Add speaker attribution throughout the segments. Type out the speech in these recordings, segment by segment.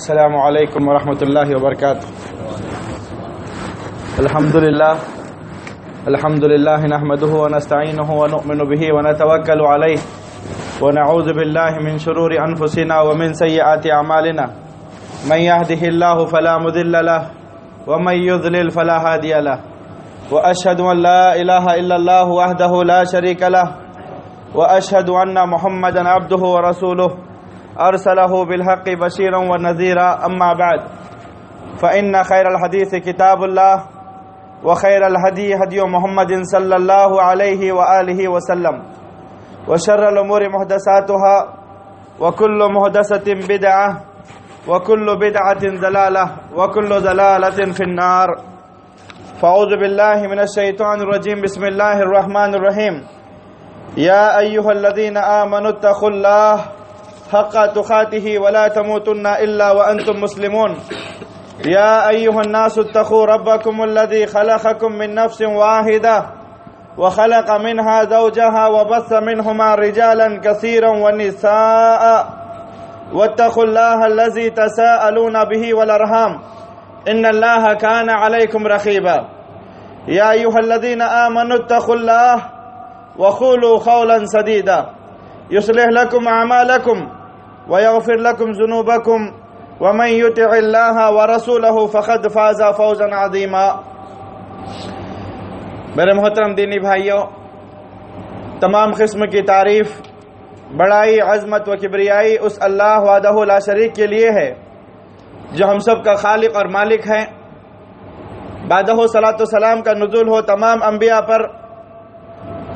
Speaker 1: السلام علیکم ورحمۃ اللہ وبرکاتہ۔ الحمد للہ نحمده ونستعینه ونؤمن به ونتوکل علیہ ونعوذ باللہ من شرور انفسنا ومن سیئات اعمالنا من يهده الله فلا مضل له ومن يضلل فلا هادي له واشهد ان لا اله الا الله وحده لا شريك له واشهد ان محمدا عبده ورسوله ارسله بالحق بشيرا ونذيرا اما بعد فان خير الحديث كتاب الله وخير الهدي هدي محمد صلى الله عليه واله وسلم وشر الامور محدثاتها وكل محدثة بدعة وكل بدعة ضلالة وكل ضلالة في النار فاعوذ بالله من الشيطان الرجيم بسم الله الرحمن الرحيم يا ايها الذين آمنوا اتقوا الله حق تقاته ولا تموتن الا وانتم مسلمون يا ايها الناس اتقوا ربكم الذي خلقكم من نفس واحدة وخلق منها زوجها وبث منهما رجالا كثيرا ونساء واتقوا الله الذي تساءلون به والارحام ان الله كان عليكم رقيبا يا ايها الذين آمنوا اتقوا الله وقولوا قولا سديدا يصلح لكم اعمالكم ويغفر لكم ذنوبكم ومن يطع الله ورسوله فقد فاز فوزا عظيما۔ میرے محترم دینی بھائیوں، تمام قسم کی تعریف، بڑائی، عظمت و کبریائی اس اللہ وحدہ لا شریک کے لیے ہے جو ہم سب کا خالق اور مالک ہے۔ بعدہ صلاۃ و سلام کا نزول ہو تمام انبیاء پر،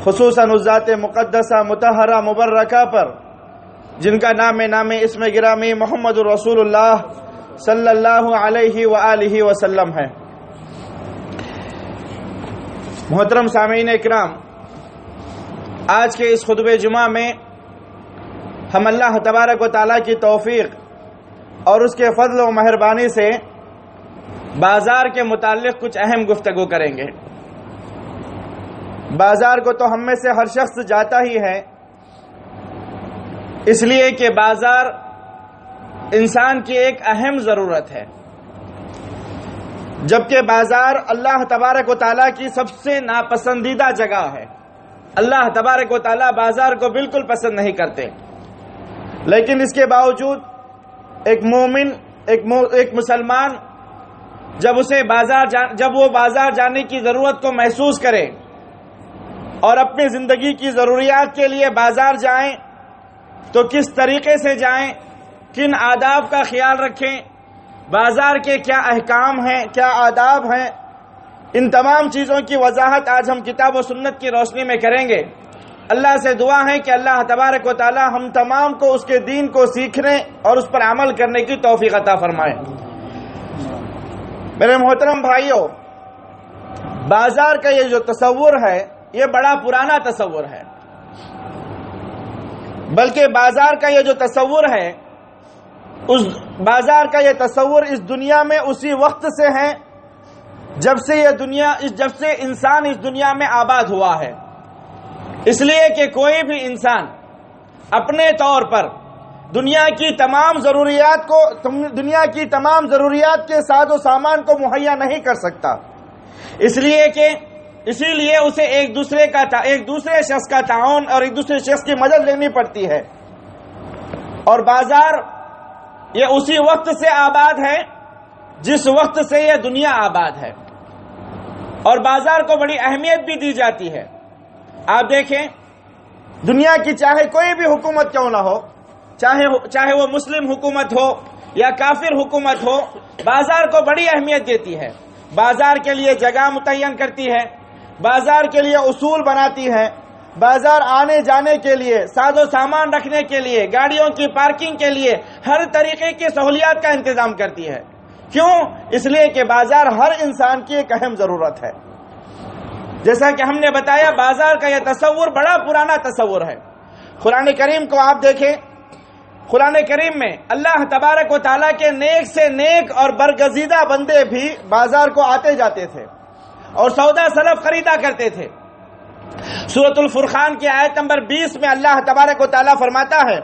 Speaker 1: خصوصاً اس ذات مقدسہ مطہرہ مبرکہ پر جن کا نام اسم گرامی محمد رسول اللہ صلی اللہ علیہ وآلہ وسلم ہے۔ محترم سامعین اکرام، آج کے اس خطبہ جمعہ میں ہم اللہ تبارک و تعالیٰ کی توفیق اور اس کے فضل و مہربانی سے بازار کے متعلق کچھ اہم گفتگو کریں گے۔ بازار کو تو ہم میں سے ہر شخص جاتا ہی ہے، اس لیے کہ بازار انسان کی ایک اہم ضرورت ہے، جبکہ بازار اللہ تبارک و تعالیٰ کی سب سے ناپسندیدہ جگہ ہے۔ اللہ تبارک و تعالیٰ بازار کو بالکل پسند نہیں کرتے، لیکن اس کے باوجود ایک مومن، ایک مسلمان جب وہ بازار جانے کی ضرورت کو محسوس کرے اور اپنی زندگی کی ضروریات کے لیے بازار جائیں تو کس طریقے سے جائیں، کن آداب کا خیال رکھیں، بازار کے کیا احکام ہیں، کیا آداب ہیں، ان تمام چیزوں کی وضاحت آج ہم کتاب و سنت کی روشنی میں کریں گے۔ اللہ سے دعا ہے کہ اللہ تبارک و تعالی ہم تمام کو اس کے دین کو سیکھنے اور اس پر عمل کرنے کی توفیق عطا فرمائے۔ میرے محترم بھائیوں، بازار کا یہ جو تصور ہے یہ بڑا پرانا تصور ہے، بلکہ بازار کا یہ جو تصور ہے، اس بازار کا یہ تصور اس دنیا میں اسی وقت سے ہے جب سے انسان اس دنیا میں آباد ہوا ہے۔ اس لیے کہ کوئی بھی انسان اپنے طور پر دنیا کی تمام ضروریات کے ساز و سامان کو مہیا نہیں کر سکتا، اسی لیے اسے ایک دوسرے شخص کا تعاون اور ایک دوسرے شخص کی مدد لینی پڑتی ہے۔ اور بازار یہ اسی وقت سے آباد ہے جس وقت سے یہ دنیا آباد ہے، اور بازار کو بڑی اہمیت بھی دی جاتی ہے۔ آپ دیکھیں، دنیا کی چاہے کوئی بھی حکومت کیوں نہ ہو، چاہے وہ مسلم حکومت ہو یا کافر حکومت ہو، بازار کو بڑی اہمیت دیتی ہے، بازار کے لیے جگہ متعین کرتی ہے، بازار کے لیے اصول بناتی ہے، بازار آنے جانے کے لیے، ساز و سامان رکھنے کے لیے، گاڑیوں کی پارکنگ کے لیے ہر طریقے کی سہولیات کا انتظام کرتی ہے۔ کیوں؟ اس لیے کہ بازار ہر انسان کی ایک اہم ضرورت ہے۔ جیسا کہ ہم نے بتایا، بازار کا یہ تصور بڑا پرانا تصور ہے۔ قرآن کریم کو آپ دیکھیں، قرآن کریم میں اللہ تبارک و تعالیٰ کے نیک سے نیک اور برگزیدہ بندے بھی بازار کو آتے جاتے تھے اور سودا سلف خریدا کرتے تھے۔ سورۃ الفرقان کی آیت نمبر 20 میں اللہ تبارک و تعالیٰ فرماتا ہے،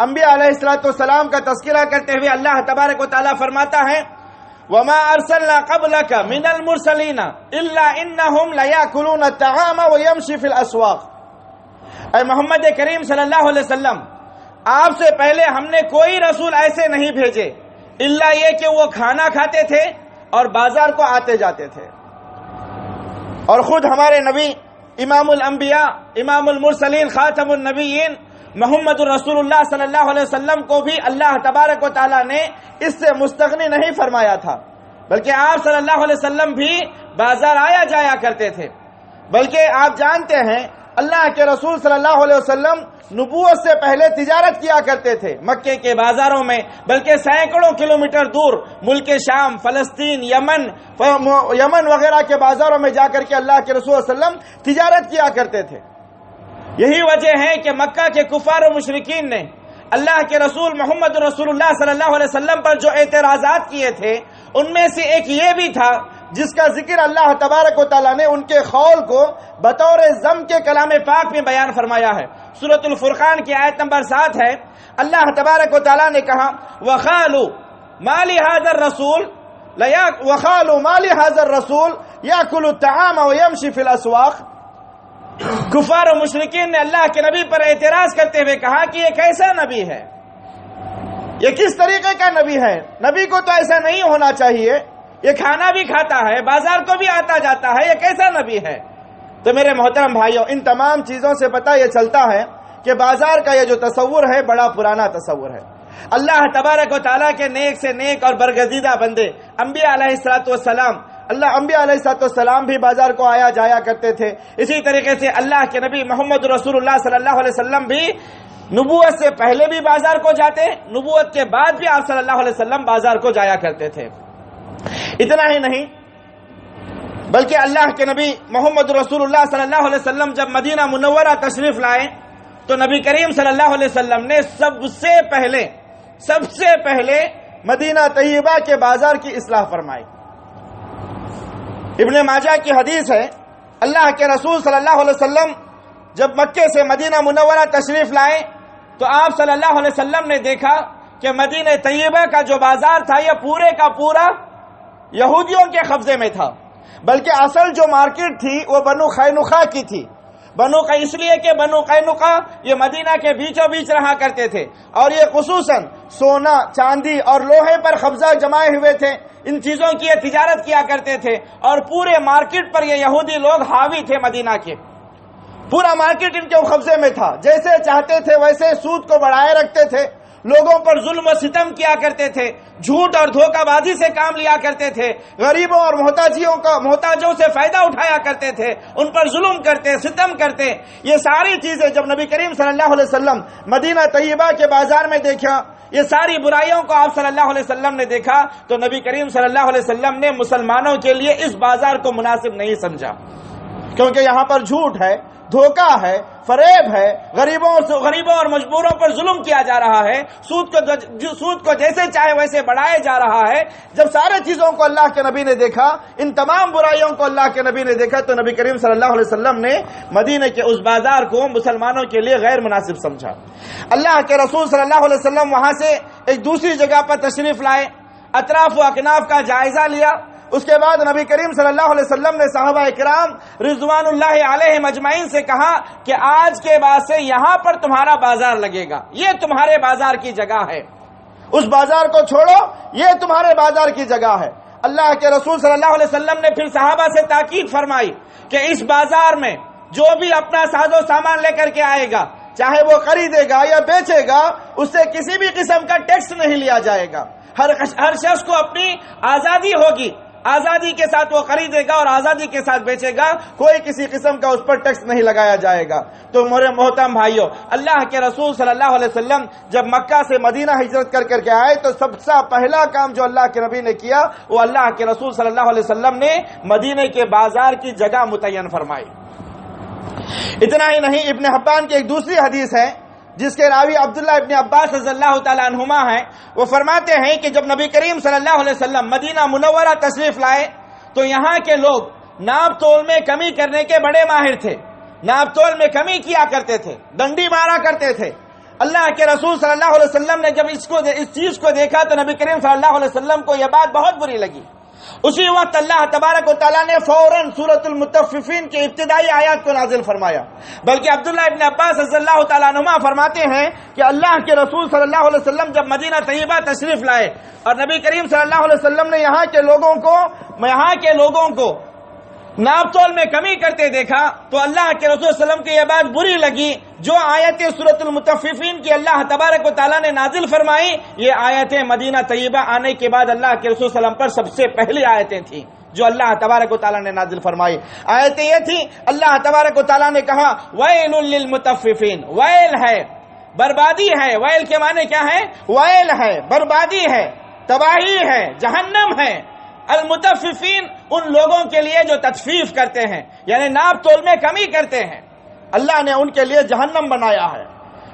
Speaker 1: انبیاء علیہ السلام کا تذکرہ کرتے ہوئے اللہ تبارک و تعالیٰ فرماتا ہے وَمَا أَرْسَلْنَا قَبْلَكَ مِنَ الْمُرْسَلِينَ إِلَّا إِنَّهُمْ لَيَأْكُلُونَ الطَّعَامَ وَيَمْشِي فِي الْأَسْوَاقِ۔ اے محمد کریم صلی اللہ علیہ وسلم، آپ سے پہلے ہم نے کوئی رسول ایسے نہیں بھیجے الا یہ کہ وہ کھانا کھاتے تھے اور بازار کو آتے جاتے تھے۔ اور خود ہمارے نبی امام الانبیاء امام المرسلین خاتم النبیین محمد الرسول اللہ صلی اللہ علیہ وسلم کو بھی اللہ تبارک و تعالیٰ نے اس سے مستغنی نہیں فرمایا تھا، بلکہ آپ صلی اللہ علیہ وسلم بھی بازار آیا جایا کرتے تھے۔ بلکہ آپ جانتے ہیں اللہ کے رسول صلی اللہ علیہ وسلم نبوت سے پہلے تجارت کیا کرتے تھے مکے کے بازاروں میں، بلکہ سینکڑوں کلومیٹر دور ملک شام، فلسطین، یمن وغیرہ کے بازاروں میں جا کر کے اللہ کے رسول صلی اللہ علیہ وسلم تجارت کیا کرتے تھے۔ یہی وجہ ہے کہ مکہ کے کفار و مشرکین نے اللہ کے رسول محمد رسول اللہ صلی اللہ علیہ وسلم پر جو اعتراضات کیے تھے ان میں سے ایک یہ بھی تھا جس کا ذکر اللہ تبارک و تعالیٰ نے ان کے قول کو بطور ضم کے کلام پاک میں بیان فرمایا ہے۔ سورۃ الفرقان کی آیت نمبر 7 ہے، اللہ تبارک و تعالیٰ نے کہا وَقَالُوا مَا لِهَٰذَا الرَّسُولِ يَأْكُلُ الطَّعَامَ وَيَمْشِي فِي الْأَسْوَاقِ۔ کفار و مشرکین نے اللہ کے نبی پر اعتراض کرتے ہوئے کہا کہ یہ کیسا نبی ہے، یہ کس طریقے کا نبی ہے؟ نبی کو تو ایسا نہیں ہونا چاہیے، یہ کھانا بھی کھاتا ہے، بازار کو بھی آتا جاتا ہے، یہ کیسا نبی ہے؟ تو میرے محترم بھائیوں، ان تمام چیزوں سے پتہ یہ چلتا ہے کہ بازار کا یہ جو تصور ہے بڑا پرانا تصور ہے۔ اللہ تبارک و تعالیٰ کے نیک سے نیک اور برگزیدہ بندے انبیاء علیہ السلام انبیاء علیہ السلام بھی بازار کو آیا جایا کرتے تھے۔ اسی طریقے سے اللہ کے نبی محمد رسول اللہ صلی اللہ علیہ وسلم بھی نبوت سے پہلے بھی بازار کو جاتے، نبوت کے بعد بھی آپ صلی اللہ علیہ وسلم بازار کو جایا کرتے تھے۔ اتنا ہی نہیں بلکہ اللہ کے نبی محمد رسول اللہ صلی اللہ علیہ وسلم جب مدینہ منورہ تشریف لائے تو نبی کریم صلی اللہ علیہ وسلم نے سب سے پہلے مدینہ طیبہ کے بازار کی اصلاح فرمائی۔ ابن ماجہ کی حدیث ہے، اللہ کے رسول صلی اللہ علیہ وسلم جب مکے سے مدینہ منورہ تشریف لائے تو آپ صلی اللہ علیہ وسلم نے دیکھا کہ مدینہ طیبہ کا جو بازار تھا یہ پورے کا پورا یہودیوں کے قبضے میں تھا، بلکہ اصل جو مارکیٹ تھی وہ بنو قینقاع کی تھی۔ بنو کا اس لیے کہ بنو قینقاع یہ مدینہ کے بیچوں بیچ رہا کرتے تھے اور یہ خصوصاً سونا، چاندی اور لوہے پر قبضہ جمائے ہوئے تھے، ان چیزوں کی یہ تجارت کیا کرتے تھے اور پورے مارکیٹ پر یہ یہودی لوگ حاوی تھے مدینہ کے۔ پورا مارکیٹ ان کے قبضے میں تھا، جیسے چاہتے تھے ویسے سود کو بڑھائے رکھتے تھے، لوگوں پر ظلم و ستم کیا کرتے تھے، جھوٹ اور دھوکہ بازی سے کام لیا کرتے تھے، غریبوں اور محتاجوں سے فائدہ اٹھایا کرتے تھے، ان پر ظلم کرتے، ستم کرتے۔ یہ ساری چیزیں جب نبی کریم صلی اللہ علیہ وسلم مدینہ طیبہ کے بازار میں دیکھا، یہ ساری برائیوں کو آپ صلی اللہ علیہ وسلم نے دیکھا تو نبی کریم صلی اللہ علیہ وسلم نے مسلمانوں کے لیے اس بازار کو مناسب نہیں سمجھا، کیونکہ یہاں پر جھوٹ ہے، دھوکہ ہے، فریب ہے، غریبوں اور مجبوروں پر ظلم کیا جا رہا ہے، سود کو جیسے چاہے ویسے بڑھایا جا رہا ہے۔ جب سارے چیزوں کو اللہ کے نبی نے دیکھا، ان تمام برائیوں کو اللہ کے نبی نے دیکھا تو نبی کریم صلی اللہ علیہ وسلم نے مدینے کے اس بازار کو مسلمانوں کے لیے غیر مناسب سمجھا۔ اللہ کے رسول صلی اللہ علیہ وسلم وہاں سے ایک دوسری جگہ پر تشریف لائے، اطراف و اکناف کا جائزہ لیا۔ اس کے بعد نبی کریم صلی اللہ علیہ وسلم نے صحابہ اکرام رضوان اللہ علیہم اجمعین سے کہا کہ آج کے بعد سے یہاں پر تمہارا بازار لگے گا، یہ تمہارے بازار کی جگہ ہے، اس بازار کو چھوڑو، یہ تمہارے بازار کی جگہ ہے۔ اللہ کے رسول صلی اللہ علیہ وسلم نے پھر صحابہ سے تاکید فرمائی کہ اس بازار میں جو بھی اپنا ساز و سامان لے کر کے آئے گا، چاہے وہ خریدے گا یا بیچے گا، اس سے کسی بھی قسم کا ٹیکس نہیں لیا جائے گا۔ ہر شخص کو اپنی آزادی ہوگی، آزادی کے ساتھ وہ خریدے گا اور آزادی کے ساتھ بیچے گا، کوئی کسی قسم کا اس پر ٹیکس نہیں لگایا جائے گا۔ تو میرے محترم بھائیوں، اللہ کے رسول صلی اللہ علیہ وسلم جب مکہ سے مدینہ ہجرت کر کے آئے تو سب سے پہلا کام جو اللہ کے نبی نے کیا وہ اللہ کے رسول صلی اللہ علیہ وسلم نے مدینہ کے بازار کی جگہ متعین فرمائی۔ اتنا ہی نہیں، ابن حبان کی ایک دوسری حدیث ہے جس کے راوی عبداللہ ابن عباس رضی اللہ تعالی عنہما ہیں، وہ فرماتے ہیں کہ جب نبی کریم صلی اللہ علیہ وسلم مدینہ منورہ تشریف لائے تو یہاں کے لوگ ناپ تول میں کمی کرنے کے بڑے ماہر تھے، ناپ تول میں کمی کیا کرتے تھے، ڈنڈی مارا کرتے تھے، اللہ کے رسول صلی اللہ علیہ وسلم نے جب اس چیز کو دیکھا تو نبی کریم صلی اللہ علیہ وسلم کو یہ بات بہت بری لگی. اسی وقت اللہ تبارک و تعالیٰ نے فوراً سورۃ المطففین کی ابتدائی آیات کو نازل فرمایا. بلکہ عبداللہ ابن عباس رضی اللہ تعالیٰ عنہما فرماتے ہیں کہ اللہ کے رسول صلی اللہ علیہ وسلم جب مدینہ طیبہ تشریف لائے اور نبی کریم صلی اللہ علیہ وسلم نے یہاں کے لوگوں کو ناپ تول میں کمی کرتے دیکھا تو اللہ کے رسول صلی اللہ علیہ وسلم کی یہ بات بری لگی. جو آیتیں سورۃ المطففین کی اللہ تبارک و تعالیٰ نے نازل فرمائی، یہ آیتیں مدینہ طیبہ آنے کے بعد اللہ کے رسول صلی اللہ علیہ وسلم پر سب سے پہلی آیتیں تھیں جو اللہ تبارک و تعالیٰ نے نازل فرمائی. آیتیں یہ تھیں، اللہ تبارک و تعالیٰ نے کہا ویل للمطففین، ویل ہے، بربادی ہے. ویل کے معنی کیا ہے؟ ویل ہے، بربادی ہے، تباہی ہے، جہنم ہے. المطففین ان لوگوں کے لیے جو تطفیف کرتے ہیں، یعنی ناپ تول میں کمی کرتے ہیں، اللہ نے ان کے لیے جہنم بنایا ہے.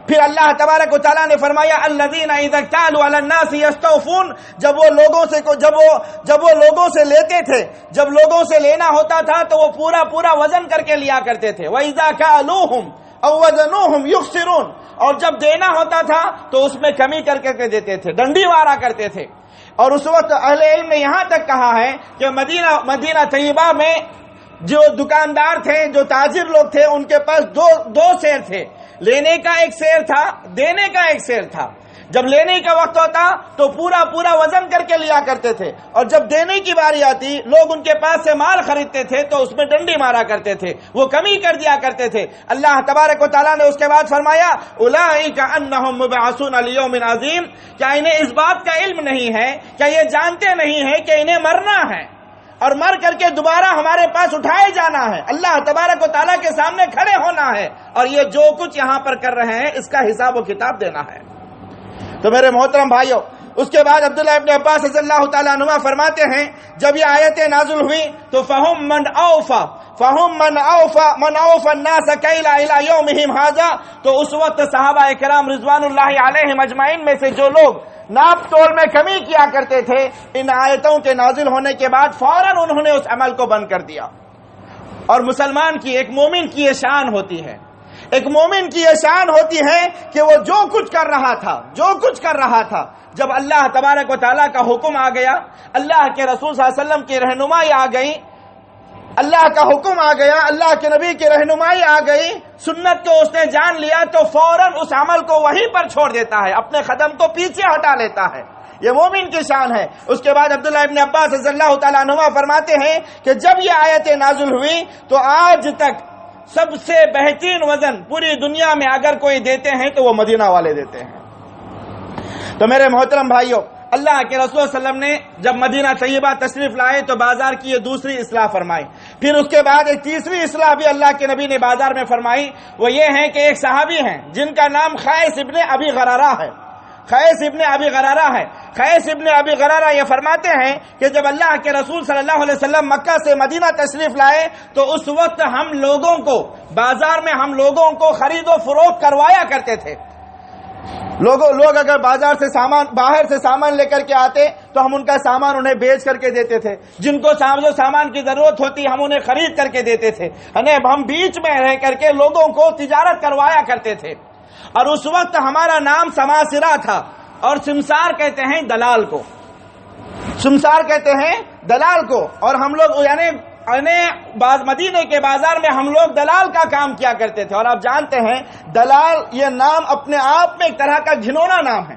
Speaker 1: پھر اللہ تبارک و تعالیٰ نے فرمایا الذین اذا اکتالوا علی الناس یستوفون، جب وہ لوگوں سے لیتے تھے، جب لوگوں سے لینا ہوتا تھا تو وہ پورا وزن کر کے لیا کرتے تھے. وَإِذَا كَالُوهُمْ أَوْ وَزَنُوهُمْ يُخْسِرُونَ، اور جب دینا ہوتا تھا تو اس میں کمی کر کے دیتے تھے، ڈنڈی مارا کرتے تھے. اور اس وقت اہل علم نے یہاں تک کہا ہے کہ مدینہ طیبہ میں جو دکاندار تھے، جو تاجر لوگ تھے، ان کے پاس دو سیر تھے. لینے کا ایک سیر تھا، دینے کا ایک سیر تھا. جب لینے کا وقت ہوتا تو پورا وزن کر کے لیا کرتے تھے، اور جب دینے کی باری آتی لوگ ان کے پاس سے مال خریدتے تھے تو اس میں ڈنڈی مارا کرتے تھے، وہ کمی کر دیا کرتے تھے. اللہ تبارک و تعالیٰ نے اس کے بعد فرمایا اولئک انہم مبعوثون لیوم عظیم، کیا انہیں اس بات کا علم نہیں ہے، کیا یہ جانتے نہیں ہیں کہ انہیں مرنا ہے اور مر کر کے دوبارہ ہمارے پاس اٹھائے جانا ہے، اللہ تبارک و تعالیٰ کے سامنے کھڑے ہونا ہے، اور یہ جو کچھ یہاں پر کر رہے ہیں اس کا حساب و کتاب دینا ہے. تو میرے محترم بھائیوں، اس کے بعد عبداللہ ابن عباس رضی اللہ تعالیٰ عنہما فرماتے ہیں جب یہ آیتیں نازل ہوئی تو فَهُمْ مَنْ أَوْفَى النَّاسَ كَيْلَ إِلَى يَوْمِهِمْ هَذَا، تو اس وقت صحابہ اکرام رضوان اللہ علیہم اجمعین میں سے جو لوگ ناپ تول میں کمی کیا کرتے تھے، ان آیتوں کے نازل ہونے کے بعد فوراً انہوں نے اس عمل کو بند کر دیا. اور مسلمان کی، ایک مومن کی یہ شان ہوتی ہے، ایک مومن کی یہ شان ہوتی ہے کہ وہ جو کچھ کر رہا تھا جب اللہ تبارک و تعالیٰ کا حکم آ گیا، اللہ کے رسول صلی اللہ علیہ وسلم کی رہنمائی آ گئی، اللہ کا حکم آ گیا، اللہ کے نبی کی رہنمائی آ گئی، سنت کو اس نے جان لیا تو فوراً اس عمل کو وہیں پر چھوڑ دیتا ہے، اپنے قدم کو پیچھے ہٹا لیتا ہے. یہ مومن کی شان ہے. اس کے بعد عبداللہ ابن عباس رضی اللہ تعالیٰ عنہما فرماتے ہیں کہ جب یہ آیتیں نازل ہوئی تو آج تک سب سے بہترین وزن پوری دنیا میں اگر کوئی دیتے ہیں تو وہ مدینہ والے دیتے ہیں. تو میرے محترم بھائیوں، اللہ کے رسول صلی اللہ علیہ وسلم نے جب مدینہ طیبہ تشریف لائے تو بازار کی یہ دوسری اصلاح فرمائی. پھر اس کے بعد ایک تیسری اصلاح بھی اللہ کے نبی نے بازار میں فرمائی. وہ یہ ہے کہ ایک صحابی ہیں جن کا نام خیس ابن ابی غرارہ ہے. خیس ابن ابی غرارہ یہ فرماتے ہیں کہ جب اللہ کے رسول صلی اللہ علیہ وسلم مکہ سے مدینہ تشریف لائے تو اس وقت ہم لوگوں کو بازار میں خرید و فروخت کروایا کرتے تھے. لوگ اگر باہر سے سامان لے کر کے آتے تو ہم ان کا سامان انہیں بیچ کر کے دیتے تھے. جن کو سامان کی ضرورت ہوتی ہم انہیں خرید کر کے دیتے تھے. ہم بیچ میں رہ کر کے لوگوں کو تجارت کروایا کرتے تھے. اور اس وقت ہمارا نام سماسرہ تھا، اور سمسار کہتے ہیں دلال کو. اور ہم لوگ یعنی مدینے کے بازار میں ہم لوگ دلال کا کام کیا کرتے تھے. اور آپ جانتے ہیں دلال یہ نام اپنے آپ میں ایک طرح کا گھنونا نام ہے.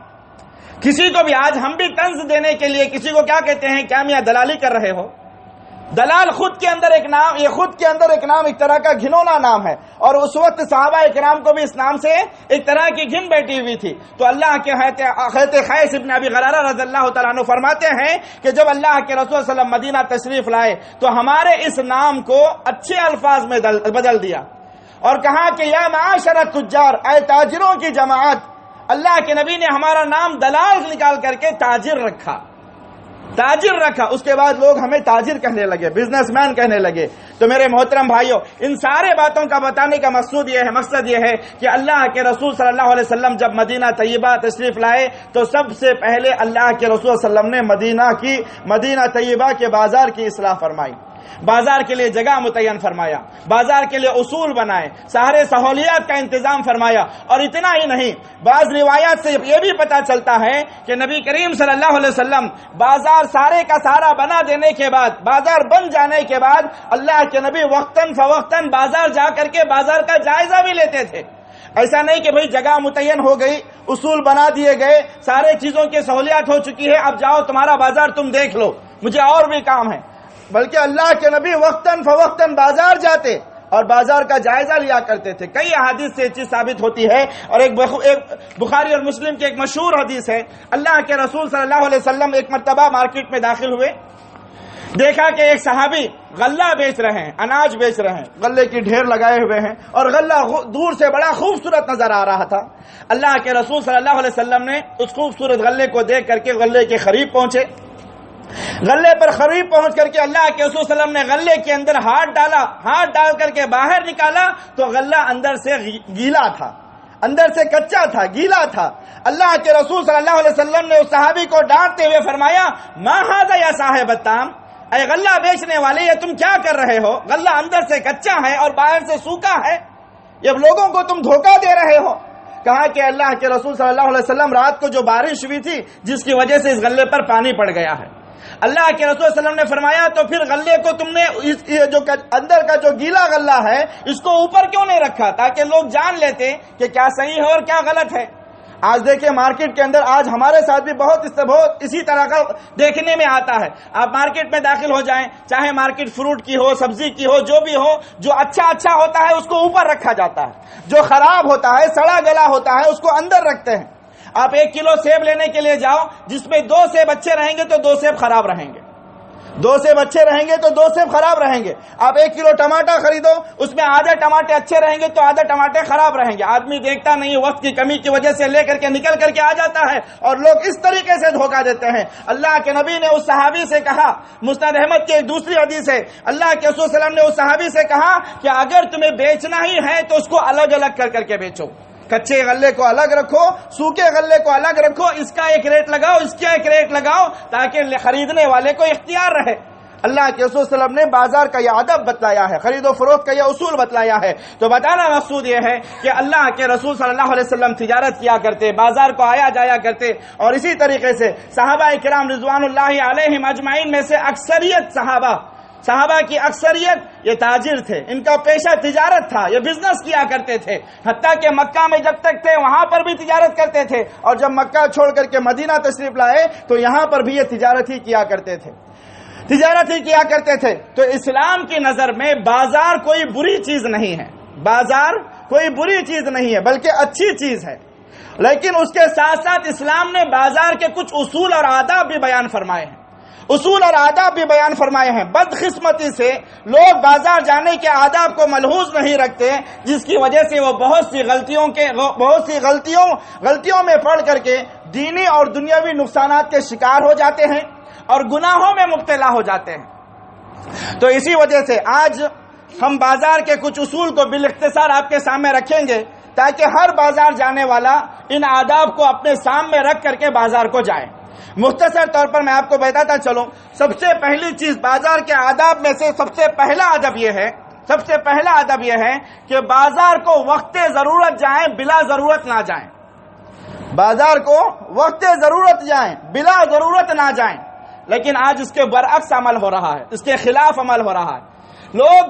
Speaker 1: کسی کو بھی آج ہم بھی طنز دینے کے لیے کسی کو کیا کہتے ہیں، کیا میاں دلالی کر رہے ہو. دلال خود کے اندر ایک نام ایک طرح کا گھنونا نام ہے. اور اس وقت صحابہ اکرام کو بھی اس نام سے ایک طرح کی گھن بیٹھی ہوئی تھی. تو اللہ کے خیس ابن ابی غرارہ رضی اللہ تعالیٰ عنہ فرماتے ہیں کہ جب اللہ کے رسول صلی اللہ علیہ وسلم مدینہ تشریف لائے تو ہمارے اس نام کو اچھے الفاظ میں بدل دیا اور کہا کہ یا معاشر التجار، اے تاجروں کی جماعت. اللہ کے نبی نے ہمارا نام دلال نکال کر کے تاجر رکھا. اس کے بعد لوگ ہمیں تاجر کہنے لگے، بزنس مین کہنے لگے. تو میرے محترم بھائیوں، ان سارے باتوں کا بتانے کا مقصد یہ ہے کہ اللہ کے رسول صلی اللہ علیہ وسلم جب مدینہ طیبہ تشریف لائے تو سب سے پہلے اللہ کے رسول صلی اللہ علیہ وسلم نے مدینہ طیبہ کے بازار کی اصلاح فرمائی. بازار کے لیے جگہ متعین فرمایا، بازار کے لیے اصول بنائے، سارے سہولیات کا انتظام فرمایا۔ اور اتنا ہی نہیں، بعض روایات سے یہ بھی پتہ چلتا ہے کہ نبی کریم صلی اللہ علیہ وسلم بازار سارے کا سارا بنا دینے کے بعد، بازار بن جانے کے بعد، اللہ کے نبی وقتاً فوقتاً بازار جا کر کے بازار کا جائزہ بھی لیتے تھے۔ ایسا نہیں کہ بھئی جگہ متعین ہو گئی، اصول بنا دیے گئے، سارے چیزوں کی سہولیات ہو چکی ہے، اب جاؤ تمہارا بازار تم دیکھ لو، مجھے اور بھی کام ہے۔ بلکہ اللہ کے نبی وقتاً فوقتاً بازار جاتے اور بازار کا جائزہ لیا کرتے تھے۔ کئی احادیث سے یہ چیز ثابت ہوتی ہے، اور ایک بخاری اور مسلم کی ایک مشہور حدیث ہے، اللہ کے رسول صلی اللہ علیہ وسلم ایک مرتبہ مارکیٹ میں داخل ہوئے، دیکھا کہ ایک صحابی غلہ بیچ رہے ہیں، اناج بیچ رہے ہیں، غلے کی ڈھیر لگائے ہوئے ہیں، اور غلہ دور سے بڑا خوبصورت نظر آ رہا تھا۔ اللہ کے رسول صلی اللہ علیہ وسلم نے اس خوبصورت غلے کو دیکھ کر کے غلے کے قریب پہنچے، غلے پر قریب پہنچ کر کے اللہ کے رسول صلی اللہ علیہ وسلم نے غلے کے اندر ہاتھ ڈالا، ہاتھ ڈال کر کے باہر نکالا تو غلہ اندر سے گیلا تھا، اندر سے کچا تھا، گیلا تھا۔ اللہ کے رسول صلی اللہ علیہ وسلم نے اس صحابی کو ڈانٹتے ہوئے فرمایا، ما ھذا یا صاحب الطعام، اے غلہ بیچنے والے، یہ تم کیا کر رہے ہو؟ غلہ اندر سے کچا ہے اور باہر سے سوکھا ہے، یہ لوگوں کو تم دھوکہ دے رہے ہو۔ کہا کہ اللہ کے رسول صلی اللہ علیہ وسلم رات کو جو بارش ہوئی تھی جس کی وجہ سے اس غلے پر پانی پڑ گیا ہے۔ اللہ کے رسول صلی اللہ علیہ وسلم نے فرمایا تو پھر غلے کو تم نے جو اندر کا جو گیلا غلہ ہے اس کو اوپر کیوں نہیں رکھا تاکہ لوگ جان لیتے کہ کیا صحیح ہے اور کیا غلط ہے۔ آج دیکھیں مارکیٹ کے اندر آج ہمارے ساتھ بھی بہت اسی طرح کا دیکھنے میں آتا ہے۔ آپ مارکیٹ میں داخل ہو جائیں، چاہے مارکیٹ فروٹ کی ہو، سبزی کی ہو، جو بھی ہو، جو اچھا ہوتا ہے اس کو اوپر رکھا جاتا ہے، جو خراب ہوتا ہے، سڑا گلا ہوتا ہے، اس کو اندر رکھتے ہیں۔ آپ 1 کلو سیب لینے کے لیے جاؤ، جس میں 2 سیب اچھے رہیں گے تو 2 سیب خراب رہیں گے، 2 سیب اچھے رہیں گے تو 2 سیب خراب رہیں گے۔ آپ 1 کلو ٹماٹر خریدو، اس میں آدھا ٹماٹر اچھے رہیں گے تو آدھا ٹماٹر خراب رہیں گے۔ آدمی دیکھتا نہیں، وقت کی کمی کی وجہ سے لے کر کے نکل کر کے آ جاتا ہے، اور لوگ اس طریقے سے دھوکہ دیتے ہیں۔ اللہ کے نبی نے اس صحابی سے کہا، مسند احمد کی ایک دوسری حدیث ہے، اللہ کے رسول صلی اللہ علیہ وسلم نے اس صحابی سے کہا کہ اگر تمہیں بیچنا ہی ہے تو اس کو الگ الگ کر کے بیچو، کچے غلے کو الگ رکھو، سوکھے غلے کو الگ رکھو، اس کا ایک ریٹ لگاؤ، اس کا ایک ریٹ لگاؤ، تاکہ خریدنے والے کو اختیار رہے۔ اللہ کے رسول صلی اللہ علیہ وسلم نے بازار کا یہ ادب بتلایا ہے، خرید و فروخت کا یہ اصول بتلایا ہے۔ تو بتانا مقصود یہ ہے کہ اللہ کے رسول صلی اللہ علیہ وسلم تجارت کیا کرتے، بازار کو آیا جایا کرتے، اور اسی طریقے سے صحابہ کرام رضوان اللہ علیہم اجمعین میں سے اکثریت صحابہ کی اکثریت یہ تاجر تھے، ان کا پیشہ تجارت تھا، یہ بزنس کیا کرتے تھے۔ حتیٰ کہ مکہ میں جب تک تھے وہاں پر بھی تجارت کرتے تھے، اور جب مکہ چھوڑ کر کے مدینہ تشریف لائے تو یہاں پر بھی یہ تجارت ہی کیا کرتے تھے۔ تو اسلام کی نظر میں بازار کوئی بری چیز نہیں ہے، بازار کوئی بری چیز نہیں ہے بلکہ اچھی چیز ہے، لیکن اس کے ساتھ ساتھ اسلام نے بازار کے کچھ اصول اور آداب بھی بیان فرمائے ہیں۔ بدقسمتی سے لوگ بازار جانے کے آداب کو ملحوظ نہیں رکھتے، جس کی وجہ سے وہ بہت سی غلطیوں میں پڑ کر کے دینی اور دنیاوی نقصانات کے شکار ہو جاتے ہیں اور گناہوں میں مبتلا ہو جاتے ہیں۔ تو اسی وجہ سے آج ہم بازار کے کچھ اصول کو بالاختصار آپ کے سامنے رکھیں گے، تاکہ ہر بازار جانے والا ان آداب کو اپنے سامنے رکھ کر کے بازار کو جائے۔ مختصر طور پر میں آپ کو بتاتا چلوں، سب سے پہلی چیز بازار کے آداب میں سے سب سے پہلا ادب یہ ہے کہ بازار کو وقت ضرورت جائیں، بلا ضرورت نہ جائیں۔ بازار کو وقت ضرورت جائیں، بلا ضرورت نہ جائیں۔ لیکن آج اس کے برعکس عمل ہو رہا ہے، اس کے خلاف عمل ہو رہا ہے۔ لوگ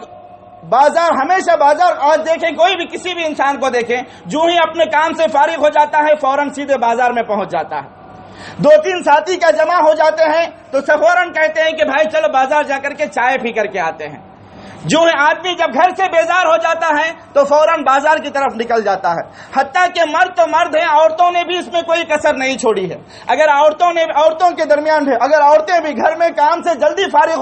Speaker 1: ہمیشہ بازار آج دیکھیں، کوئی بھی کسی بھی انسان کو دیکھیں، جو ہی اپنے کام سے فارغ ہو جاتا ہے فوراً سیدھے بازار میں پہنچ جاتا ہے۔ 2-3 ساتھی کا جمع ہو جاتے ہیں تو فوراً کہتے ہیں کہ بھائی چلو بازار جا کر کے چائے پی کر کے آتے ہیں۔ جو ہے آدمی جب گھر سے بیزار ہو جاتا ہے تو فوراً بازار کی طرف نکل جاتا ہے۔ حتیٰ کہ مرد تو مرد ہیں، عورتوں نے بھی اس میں کوئی کسر نہیں چھوڑی ہے۔ اگر عورتوں کے درمیان اگر عورتیں بھی گھر میں کام سے جلدی فارغ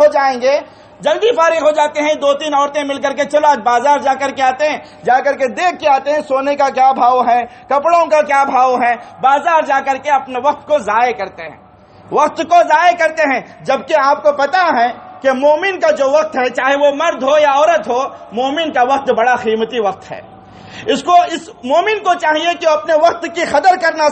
Speaker 1: ہو جاتے ہیں، 2-3 عورتیں مل کر کے چلو آج بازار جا کر کے آتے ہیں، جا کر کے دیکھ کے آتے ہیں سونے کا کیا بھاؤ ہے، کپڑوں کا کیا بھاؤ ہے، بازار جا کر کے اپنے وقت کو ضائع کرتے ہیں۔ جبکہ آپ کو پتا ہے کہ مومن کا جو وقت ہے، چاہے وہ مرد ہو یا عورت ہو، مومن کا وقت بڑا قیمتی وقت ہے۔ اس مومن کو چاہیے کہ اپنے وقت کی قدر کرنا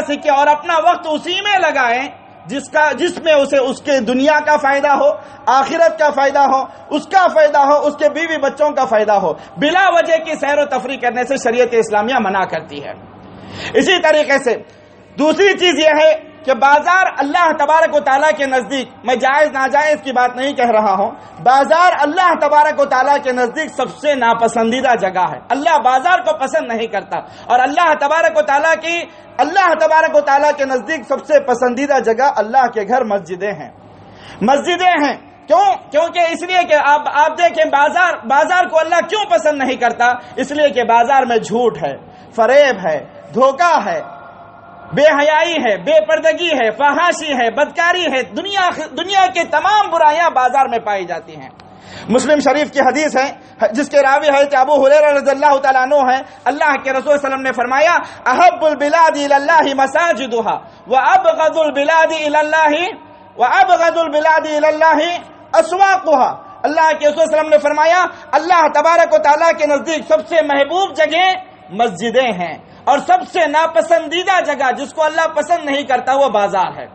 Speaker 1: سیکھے اور اپنا وقت اسی میں لگائیں جس میں اسے اس کے دنیا کا فائدہ ہو، آخرت کا فائدہ ہو، اس کا فائدہ ہو، اس کے بیوی بچوں کا فائدہ ہو۔ بلا وجہ کی سیر و تفریح کرنے سے شریعت اسلامیہ منع کرتی ہے۔ اسی طریقے سے دوسری چیز یہ ہے کہ بازار اللہ تبارک و تعالیٰ کے نزدیک، میں جائز ناجائز کی بات نہیں کہہ رہا ہوں، بازار اللہ تبارک و تعالیٰ کے نزدیک سب سے ناپسندیدہ جگہ ہے۔ اللہ بازار کو پسند نہیں کرتا، اور اللہ تبارک و تعالیٰ کے نزدیک سب سے پسندیدہ جگہ اللہ کے گھر مسجدیں ہیں۔ مسجدیں ہیں کیونکہ اس لیے کہ آپ دیکھیں بازار کو اللہ کیوں پسند نہیں کرتا؟ اس لیے کہ بازار میں جھوٹ ہے، فریب ہے، دھوکہ ہے، بے حیائی ہے، بے پردگی ہے، فحاشی ہے، بدکاری ہے، دنیا کے تمام برائیاں بازار میں پائی جاتی ہیں۔ مسلم شریف کی حدیث ہے جس کے راوی حضرت ابو ہریرہ رضی اللہ تعالیٰ عنہ ہے، اللہ کے رسول صلی اللہ علیہ وسلم نے فرمایا احب البلاد الی اللہ مساجدها وابغض البلاد الی اللہ اسواقها۔ اللہ کے رسول صلی اللہ علیہ وسلم نے فرمایا اللہ تبارک و تعالیٰ کے نزدیک سب سے محبوب جگہ مسجدیں ہیں، اور سب سے ناپسندیدہ جگہ جس کو اللہ پسند نہیں کرتا وہ بازار ہے۔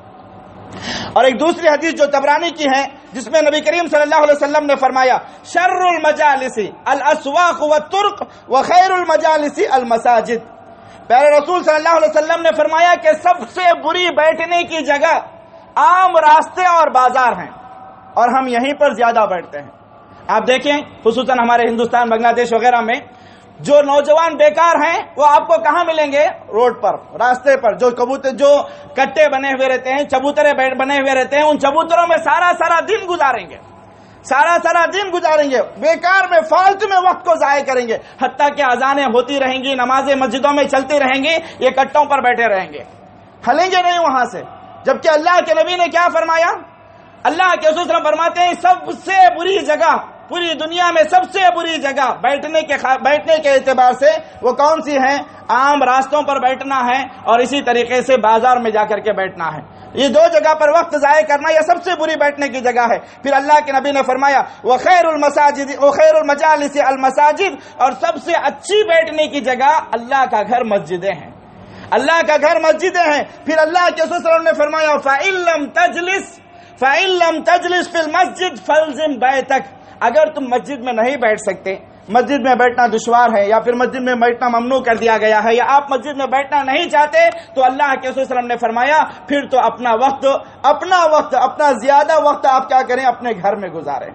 Speaker 1: اور ایک دوسری حدیث جو طبرانی کی ہے جس میں نبی کریم صلی اللہ علیہ وسلم نے فرمایا شر المجالس الاسواق والطرق وخیر المجالس المساجد۔ پیارے رسول صلی اللہ علیہ وسلم نے فرمایا کہ سب سے بری بیٹھنے کی جگہ عام راستے اور بازار ہیں، اور ہم یہیں پر زیادہ بیٹھتے ہیں۔ آپ دیکھیں خصوصاً ہمارے ہندوستان، بنگلہ دیش وغیرہ میں جو نوجوان بیکار ہیں وہ آپ کو کہاں ملیں گے؟ روڈ پر، راستے پر، جو کٹے بنے ہوئے رہتے ہیں، چبوترے بنے ہوئے رہتے ہیں، ان چبوتروں میں سارا دن گزاریں گے، بیکار میں، فالتو میں وقت کو ضائع کریں گے، حتیٰ کہ اذانیں ہوتی رہیں گی، نمازیں مسجدوں میں چلتی رہیں گی، یہ کٹوں پر بیٹھے رہیں گے، ہلیں گے نہیں وہاں سے۔ جبکہ اللہ کے نبی نے کیا فرمایا؟ اللہ کے رسول صلی اللہ علیہ وسلم فرماتے ہیں سب سے بری جگہ، پوری دنیا میں سب سے بری جگہ بیٹھنے کے اعتبار سے وہ کون سی ہے؟ عام راستوں پر بیٹھنا ہے، اور اسی طریقے سے بازار میں جا کر کے بیٹھنا ہے۔ یہ دو جگہ پر وقت ضائع کرنا یہ سب سے بری بیٹھنے کی جگہ ہے۔ پھر اللہ کے نبی نے فرمایا وخیر المجالس المساجد، اور سب سے اچھی بیٹھنے کی جگہ اللہ کا گھر مسجدیں ہیں، اللہ کا گھر مسجدیں ہیں۔ پھر اللہ کے رسول صلی اللہ علیہ وسلم نے فرمایا فَإِن لَمْ تَجْلِسْ فِي الْمَسْجِدِ فَالْزِمْ بَيْتَكَ، اگر تم مسجد میں نہیں بیٹھ سکتے، مسجد میں بیٹھنا دشوار ہے، یا پھر مسجد میں بیٹھنا ممنوع کر دیا گیا ہے، یا آپ مسجد میں بیٹھنا نہیں چاہتے، تو اللہ کے رسول صلی اللہ علیہ وسلم نے فرمایا پھر تو اپنا زیادہ وقت آپ کیا کریں؟ اپنے گھر میں گزاریں،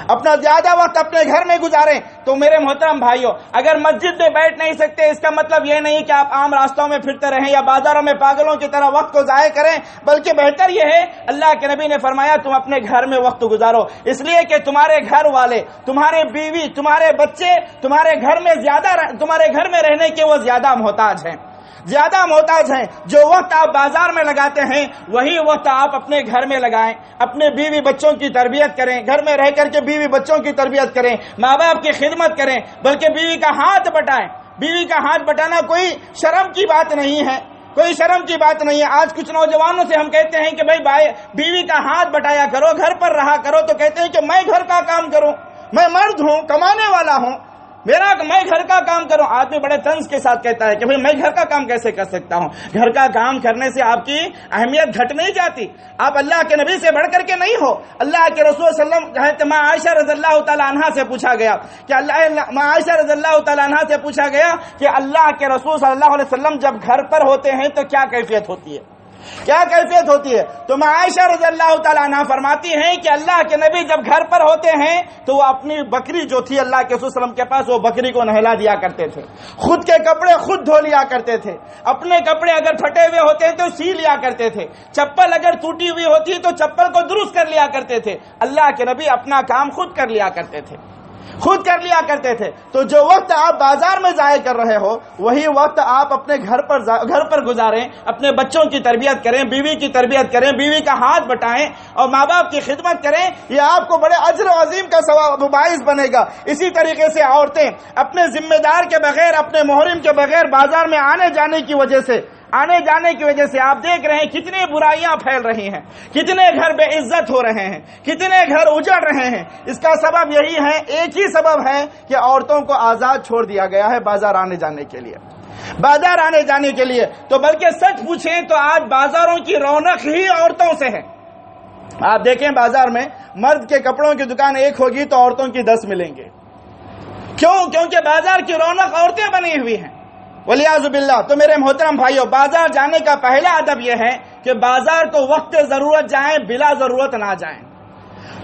Speaker 1: اپنا زیادہ وقت اپنے گھر میں گزاریں۔ تو میرے محترم بھائیوں، اگر مسجد میں بیٹھ نہیں سکتے اس کا مطلب یہ نہیں کہ آپ عام راستوں میں پھرتے رہیں یا بازاروں میں پاگلوں کی طرح وقت کو ضائع کریں، بلکہ بہتر یہ ہے اللہ کے نبی نے فرمایا تم اپنے گھر میں وقت گزارو، اس لیے کہ تمہارے گھر والے، تمہارے بیوی، تمہارے بچے تمہارے گھر میں رہنے کے وہ زیادہ محتاج ہیں۔ جو وقت آپ بازار میں لگاتے ہیں وہی وقت آپ اپنے گھر میں لگائیں، اپنے بیوی بچوں کی تربیت کریں، گھر میں رہ کر کے بیوی بچوں کی تربیت کریں، ماں باپ کی خدمت کریں، بلکہ بیوی کا ہاتھ بٹائیں۔ بیوی کا ہاتھ بٹانا کوئی شرم کی بات نہیں ہے، آج کچھ نوجوانوں سے ہم کہتے ہیں کہ بھائی بیوی کا ہاتھ بٹایا کرو، گھر پر رہا کرو، تو کہتے ہیں کہ میں گھر کا کام کروں، میں مرد ہوں، کمانے والا ہوں، میں گھر کا کام کروں۔ آدمی بڑے طنز کے ساتھ کہتا ہے کہ میں گھر کا کام کیسے کر سکتا ہوں؟ گھر کا کام کرنے سے آپ کی اہمیت گھٹ نہیں جاتی، آپ اللہ کے نبی سے بڑھ کر کے نہیں ہو۔ اللہ کے رسول صلی اللہ علیہ وسلم ماں عائشہ رضی اللہ تعالی عنہا سے پوچھا گیا کہ اللہ کے رسول صلی اللہ علیہ وسلم جب گھر پر ہوتے ہیں تو کیا کیفیت ہوتی ہے؟ تو ماں عائشہ رضی اللہ تعالیٰ عنہ فرماتی ہیں کہ اللہ کے نبی جب گھر پر ہوتے ہیں تو وہ اپنی بکری جو تھی اللہ کے رسول صلی اللہ علیہ وسلم کے پاس، وہ بکری کو نہلا دیا کرتے تھے، خود کے کپڑے خود دھو لیا کرتے تھے، اپنے کپڑے اگر پھٹے ہوئے ہوتے ہیں تو سی لیا کرتے تھے، چپل اگر ٹوٹی ہوئی ہوتی تو چپل کو درست کر لیا کرتے تھے۔ اللہ کے نبی اپنا کام خود کر لیا کرتے تھے۔ تو جو وقت آپ بازار میں ضائع کر رہے ہو وہی وقت آپ اپنے گھر پر گزاریں، اپنے بچوں کی تربیت کریں، بیوی کی تربیت کریں، بیوی کا ہاتھ بٹائیں اور ماں باپ کی خدمت کریں، یہ آپ کو بڑے اجر و عظیم کا ثواب باعث بنے گا۔ اسی طریقے سے عورتیں اپنے ذمہ دار کے بغیر، اپنے محرم کے بغیر بازار میں آنے جانے کی وجہ سے آپ دیکھ رہے ہیں کتنی برائیاں پھیل رہی ہیں، کتنے گھر بے عزت ہو رہے ہیں، کتنے گھر اجڑ رہے ہیں۔ اس کا سبب یہی ہے، ایک ہی سبب ہے کہ عورتوں کو آزاد چھوڑ دیا گیا ہے بازار آنے جانے کے لیے۔ بازار آنے جانے کے لیے. تو بلکہ سچ پوچھیں تو آج بازاروں کی رونق ہی عورتوں سے ہے. آپ دیکھیں بازار میں مرد کے کپڑوں کی دکان ایک ہوگی تو عورتوں کی 10 ملیں گے. کیوں؟ کیونکہ بازار کی رونق عورتیں بنی ہوئی ہیں ولیعوذ باللہ. تو میرے محترم بھائیو، بازار جانے کا پہلا ادب یہ ہے کہ بازار کو وقت ضرورت جائیں، بلا ضرورت نہ جائیں.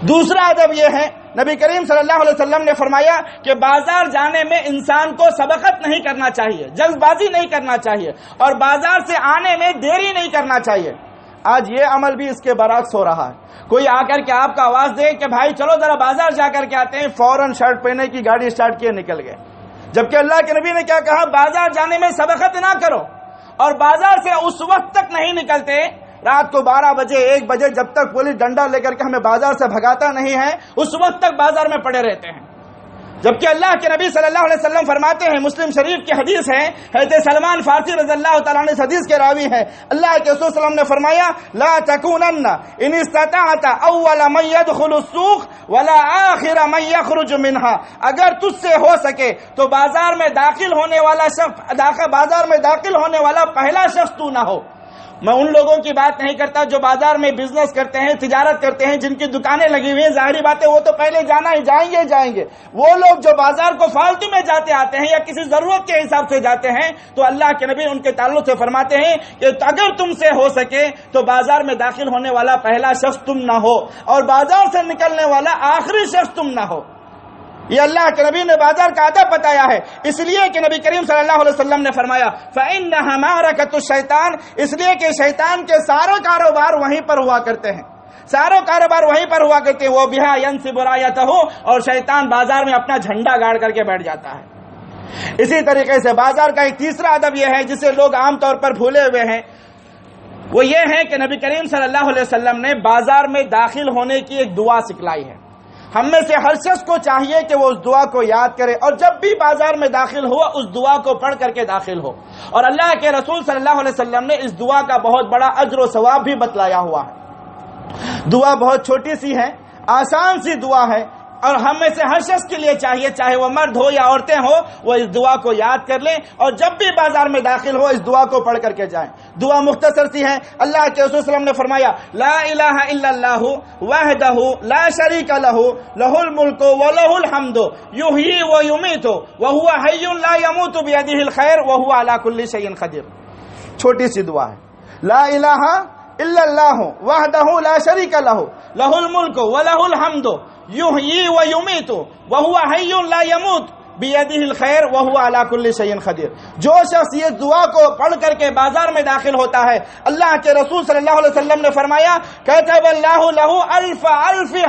Speaker 1: دوسرا ادب یہ ہے، نبی کریم صلی اللہ علیہ وسلم نے فرمایا کہ بازار جانے میں انسان کو سبقت نہیں کرنا چاہیے، جلد بازی نہیں کرنا چاہیے، اور بازار سے آنے میں دیری نہیں کرنا چاہیے. آج یہ عمل بھی اس کے برعکس ہو رہا ہے. کوئی آ کر کے آپ کا آواز دے کہ بھائی چلو ذرا بازار جا کر کے آتے ہیں، فوراً شرٹ پہنے کی گاڑی اسٹارٹ کیے نکل گئے. جبکہ اللہ کے نبی نے کیا کہا؟ بازار جانے میں سبقت نہ کرو. اور بازار سے اس وقت تک نہیں نکلتے، رات کو 12 بجے 1 بجے، جب تک پولیس ڈنڈا لے کر کے ہمیں بازار سے بھگاتا نہیں ہے اس وقت تک بازار میں پڑے رہتے ہیں. جبکہ اللہ کے نبی صلی اللہ علیہ وسلم فرماتے ہیں، مسلم شریف کی حدیث ہے، حضرت سلمان فارسی رضی اللہ تعالیٰ عنہ اس حدیث کے راوی ہے، اللہ کے رسول صلی اللہ علیہ وسلم نے فرمایا لا تکونن ان استطعت اول من يدخل السوق ولا آخر من يخرج منها. اگر تجھ سے ہو سکے تو بازار میں داخل ہونے والا پہلا شخص تو نہ ہو. میں ان لوگوں کی بات نہیں کرتا جو بازار میں بزنس کرتے ہیں، تجارت کرتے ہیں، جن کی دکانیں لگی ہوئی ہیں. ظاہری بات ہے وہ تو پہلے جائیں گے. وہ لوگ جو بازار کو فالتو میں جاتے آتے ہیں یا کسی ضرورت کے حساب سے جاتے ہیں، تو اللہ کے نبی ان کے تعلق سے فرماتے ہیں کہ اگر تم سے ہو سکے تو بازار میں داخل ہونے والا پہلا شخص تم نہ ہو، اور بازار سے نکلنے والا آخری شخص تم نہ ہو. یہ اللہ کے نبی نے بازار کا ادب بتایا ہے. اس لیے کہ نبی کریم صلی اللہ علیہ وسلم نے فرمایا فَإِنَّهَا مَعْرَكَةُ الشَّيْطَانِ، اس لیے کہ شیطان کے سارے کاروبار وہیں پر ہوا کرتے ہیں، سارے کاروبار وہیں پر ہوا کرتے ہیں. وہ بِهَا يَنْصِبُ رَايَتَهُ، اور شیطان بازار میں اپنا جھنڈا گاڑ کر کے بیٹھ جاتا ہے. اسی طریقے سے بازار کا ایک تیسرا ادب یہ ہے جسے لوگ عام طور پر بھولے ہوئے ہیں، وہ یہ ہے کہ نبی کریم صلی اللہ علیہ وسلم نے بازار میں داخل ہونے کی ایک دعا سکھلائی ہے. ہم میں سے ہر شخص کو چاہیے کہ وہ اس دعا کو یاد کرے اور جب بھی بازار میں داخل ہوا اس دعا کو پڑھ کر کے داخل ہو. اور اللہ کے رسول صلی اللہ علیہ وسلم نے اس دعا کا بہت بڑا اجر و ثواب بھی بتلایا ہوا ہے. دعا بہت چھوٹی سی ہے، آسان سی دعا ہے، اور ہم میں سے ہر شخص کے لیے چاہیے، چاہے وہ مرد ہو یا عورتیں ہو، وہ اس دعا کو یاد کر لیں اور جب بھی بازار میں داخل ہو اس دعا کو پڑھ کر کے جائیں. دعا مختصر سی ہے. اللہ کے رسول صلی اللہ علیہ وسلم نے فرمایا لا الہ الا اللہ وحدہ لا شریک لہ لہ الملک ولہ الحمد یحیی و یمیت وہو حی لا یموت بیدہ الخیر وہو علی کل شیء قدیر. چھوٹی سی دعا ہے. لا الہ الا اللہ وحدہ لا شریک لہ لہ الملک ولہ الحمد یحیی و یمیت وہو حی لا یموت بیدہ الخیر وہو علی کل شیء قدیر. جو شخص یہ دعا کو پڑھ کر کے بازار میں داخل ہوتا ہے، اللہ کے رسول صلی اللہ علیہ وسلم نے فرمایا کتب اللہ لہ الف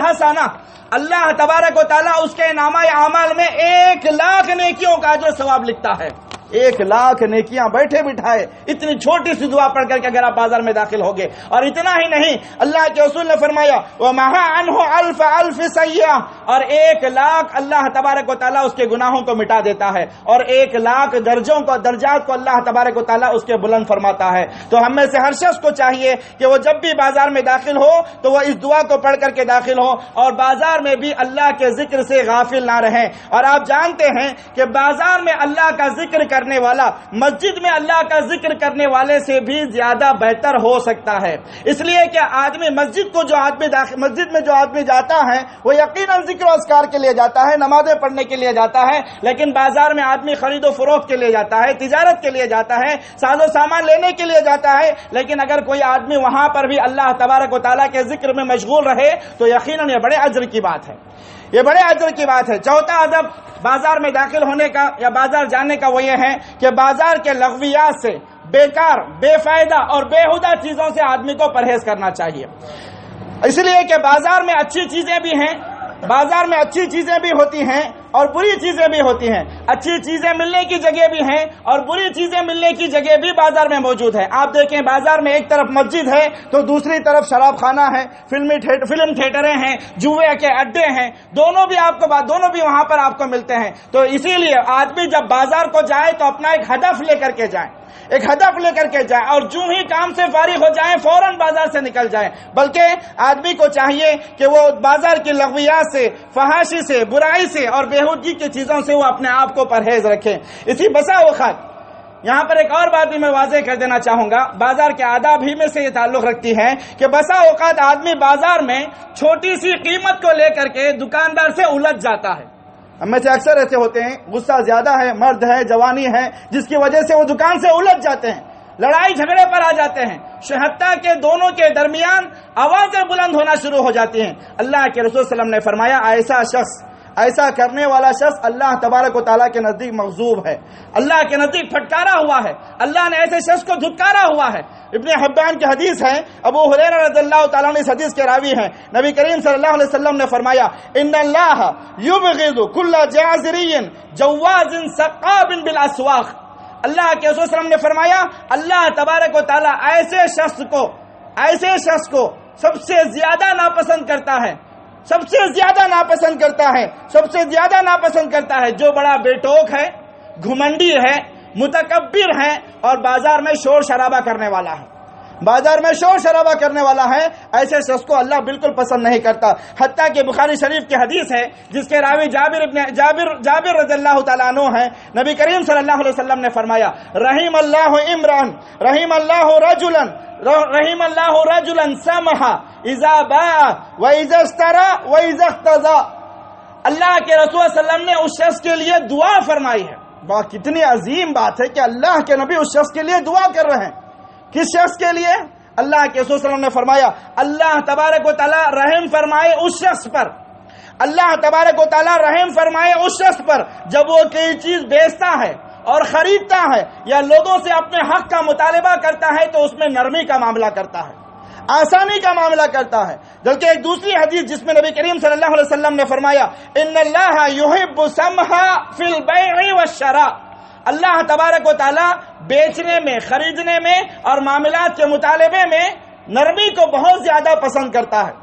Speaker 1: حسنہ، اللہ تبارک و تعالیٰ اس کے نامہ اعمال میں 1,00,000 نیکیوں کا اجر ثواب لکھتا ہے. 1,00,000 نیکیاں بیٹھے بٹھائے اتنی چھوٹی سی دعا پڑھ کر کے اگر آپ بازار میں داخل ہوگے. اور اتنا ہی نہیں، اللہ کے رسول نے فرمایا وَمَحَا عَنْهُ أَلْفَ سَيِّئَةٍ، اور 1,00,000 اللہ تبارک و تعالیٰ اس کے گناہوں کو مٹا دیتا ہے، اور 1,00,000 درجات کو اللہ تبارک و تعالیٰ اس کے بلند فرماتا ہے. تو ہم میں سے ہر شخص کو چاہیے کہ وہ جب بھی بازار میں داخل ہو تو وہ اس دعا کو پڑھ کر کے داخل ہو اور بازار میں بھی اللہ کے ذکر سے غافل نہ رہیں. اور آپ جانتے ہیں کہ بازار میں اللہ کا ذکر کرنے والا مسجد میں اللہ کا ذکر کرنے والے سے بھی زیادہ بہتر ہو سکتا ہے. اس لیے کہ مسجد میں جو آدمی جاتا ہے وہ یقیناً ذکر و اذکار کے لیے جاتا ہے، نمازیں پڑھنے کے لیے جاتا ہے، لیکن بازار میں آدمی خرید و فروخت کے لیے جاتا ہے، تجارت کے لیے جاتا ہے، ساز و سامان لینے کے لیے جاتا ہے. لیکن اگر کوئی آدمی وہاں پر بھی اللہ تبارک و تعالیٰ کے ذکر میں مشغول رہے تو یقیناً یہ بڑے اجر کی بات ہے، یہ بڑے اجر کی بات ہے. چوتھا ادب بازار میں داخل ہونے کا یا بازار جانے کا وہ یہ ہے کہ بازار کے لغویات سے، بیکار، بے فائدہ اور بیہودہ چیزوں سے آدمی کو پرہیز کرنا چاہیے. اس لیے کہ بازار میں اچھی چیزیں بھی ہیں، بازار میں اچھی چیزیں بھی ہوتی ہیں اور بری چیزیں بھی ہوتی ہیں. اچھی چیزیں ملنے کی جگہ بھی ہیں اور بری چیزیں ملنے کی جگہ بھی بازار میں موجود ہے. آپ دیکھیں بازار میں ایک طرف مسجد ہے تو دوسری طرف شراب خانہ ہے، فلم تھیٹریں ہیں، جوئے کے اڈے ہیں، دونوں بھی وہاں پر آپ کو ملتے ہیں. تو اسی لیے آدمی جب بازار کو جائے تو اپنا ایک ہدف لے کر کے جائیں، اور جو ہی کام سے فارغ ہو جائیں فوراً بازار سے نکل جائیں. بلکہ آدمی کو چاہیے کہ وہ بازار کی لغویات سے، فحاشی سے، برائی سے اور بےہودگی کی چیزوں سے وہ اپنے آپ کو پرہیز رکھیں. اسی بسا اوقات یہاں پر ایک اور بات بھی میں واضح کر دینا چاہوں گا، بازار کے آداب ہی میں سے یہ تعلق رکھتی ہے کہ بسا اوقات آدمی بازار میں چھوٹی سی قیمت کو لے کر کے دکاندار سے الجھ جاتا ہے۔ ہم میں سے اکثر ایسے ہوتے ہیں، غصہ زیادہ ہے، مرد ہے، جوانی ہے، جس کی وجہ سے وہ دکان سے الجھ جاتے ہیں، لڑائی جھگڑے پر آ جاتے ہیں، حتیٰ کہ دونوں کے درمیان آوازیں بلند ہونا شروع ہو جاتی ہیں۔ اللہ کے رسول صلی اللہ علیہ وسلم نے فرمایا ایسا کرنے والا شخص اللہ تبارک و تعالیٰ کے نزدیک مغضوب ہے، اللہ کے نزدیک پھٹکارا ہوا ہے، اللہ نے ایسے شخص کو دھتکارا ہوا ہے۔ ابن حبان کی حدیث ہے، ابو ہریرہ رضی اللہ تعالیٰ عنہ اس حدیث کے راوی ہیں، نبی کریم صلی اللہ علیہ وسلم نے فرمایا ان اللہ یبغض کل جازری جواز سقاب بالاسواق۔ اللہ کے رسول صلی اللہ علیہ وسلم نے فرمایا اللہ تبارک و تعالیٰ ایسے شخص کو سب سے زیادہ ناپسند کرتا ہے جو بڑا بیٹوک ہے، گھمنڈی ہے، متکبر ہے اور بازار میں شور شرابہ کرنے والا ہے، ایسے شخص کو اللہ بالکل پسند نہیں کرتا۔ حتیٰ کہ بخاری شریف کی حدیث ہے جس کے راوی جابر رضی اللہ تعالیٰ عنہ ہیں، نبی کریم صلی اللہ علیہ وسلم نے فرمایا رحم اللہ رجلا سمح اذا باع واذا اشترى واذا اقتضى۔ اللہ کے رسول صلی اللہ علیہ وسلم نے اس شخص کے لیے دعا فرمائی ہے۔ کتنی عظیم بات ہے کہ اللہ کے نبی اس شخص کے لیے دعا کر رہے ہیں۔ کس شخص کے لیے؟ اللہ کے رسول صلی اللہ علیہ وسلم نے فرمایا اللہ تبارک و تعالیٰ رحم فرمائے اس شخص پر، اللہ تبارک و تعالیٰ رحم فرمائے اس شخص پر جب وہ کوئی چیز بیچتا ہے اور خریدتا ہے یا لوگوں سے اپنے حق کا مطالبہ کرتا ہے تو اس میں نرمی کا معاملہ کرتا ہے، آسانی کا معاملہ کرتا ہے۔ بلکہ ایک دوسری حدیث جس میں نبی کریم صلی اللہ علیہ وسلم نے فرمایا ان اللہ یحب سمح فی البیع والشراء، اللہ تبارک و تعالیٰ بیچنے میں، خریدنے میں اور معاملات کے مطالبے میں نرمی کو بہت زیادہ پسند کرتا ہے۔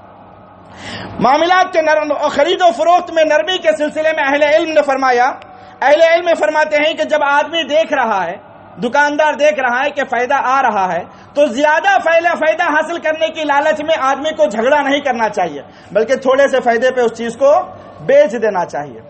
Speaker 1: معاملات کے خرید و فروخت میں نرمی کے سلسلے میں اہل علم فرماتے ہیں کہ جب آدمی دیکھ رہا ہے، دکاندار دیکھ رہا ہے کہ فائدہ آ رہا ہے تو زیادہ فائدہ حاصل کرنے کی لالچ میں آدمی کو جھگڑا نہیں کرنا چاہیے، بلکہ تھوڑے سے فائدے پہ اس چیز کو بیچ دینا چاہیے۔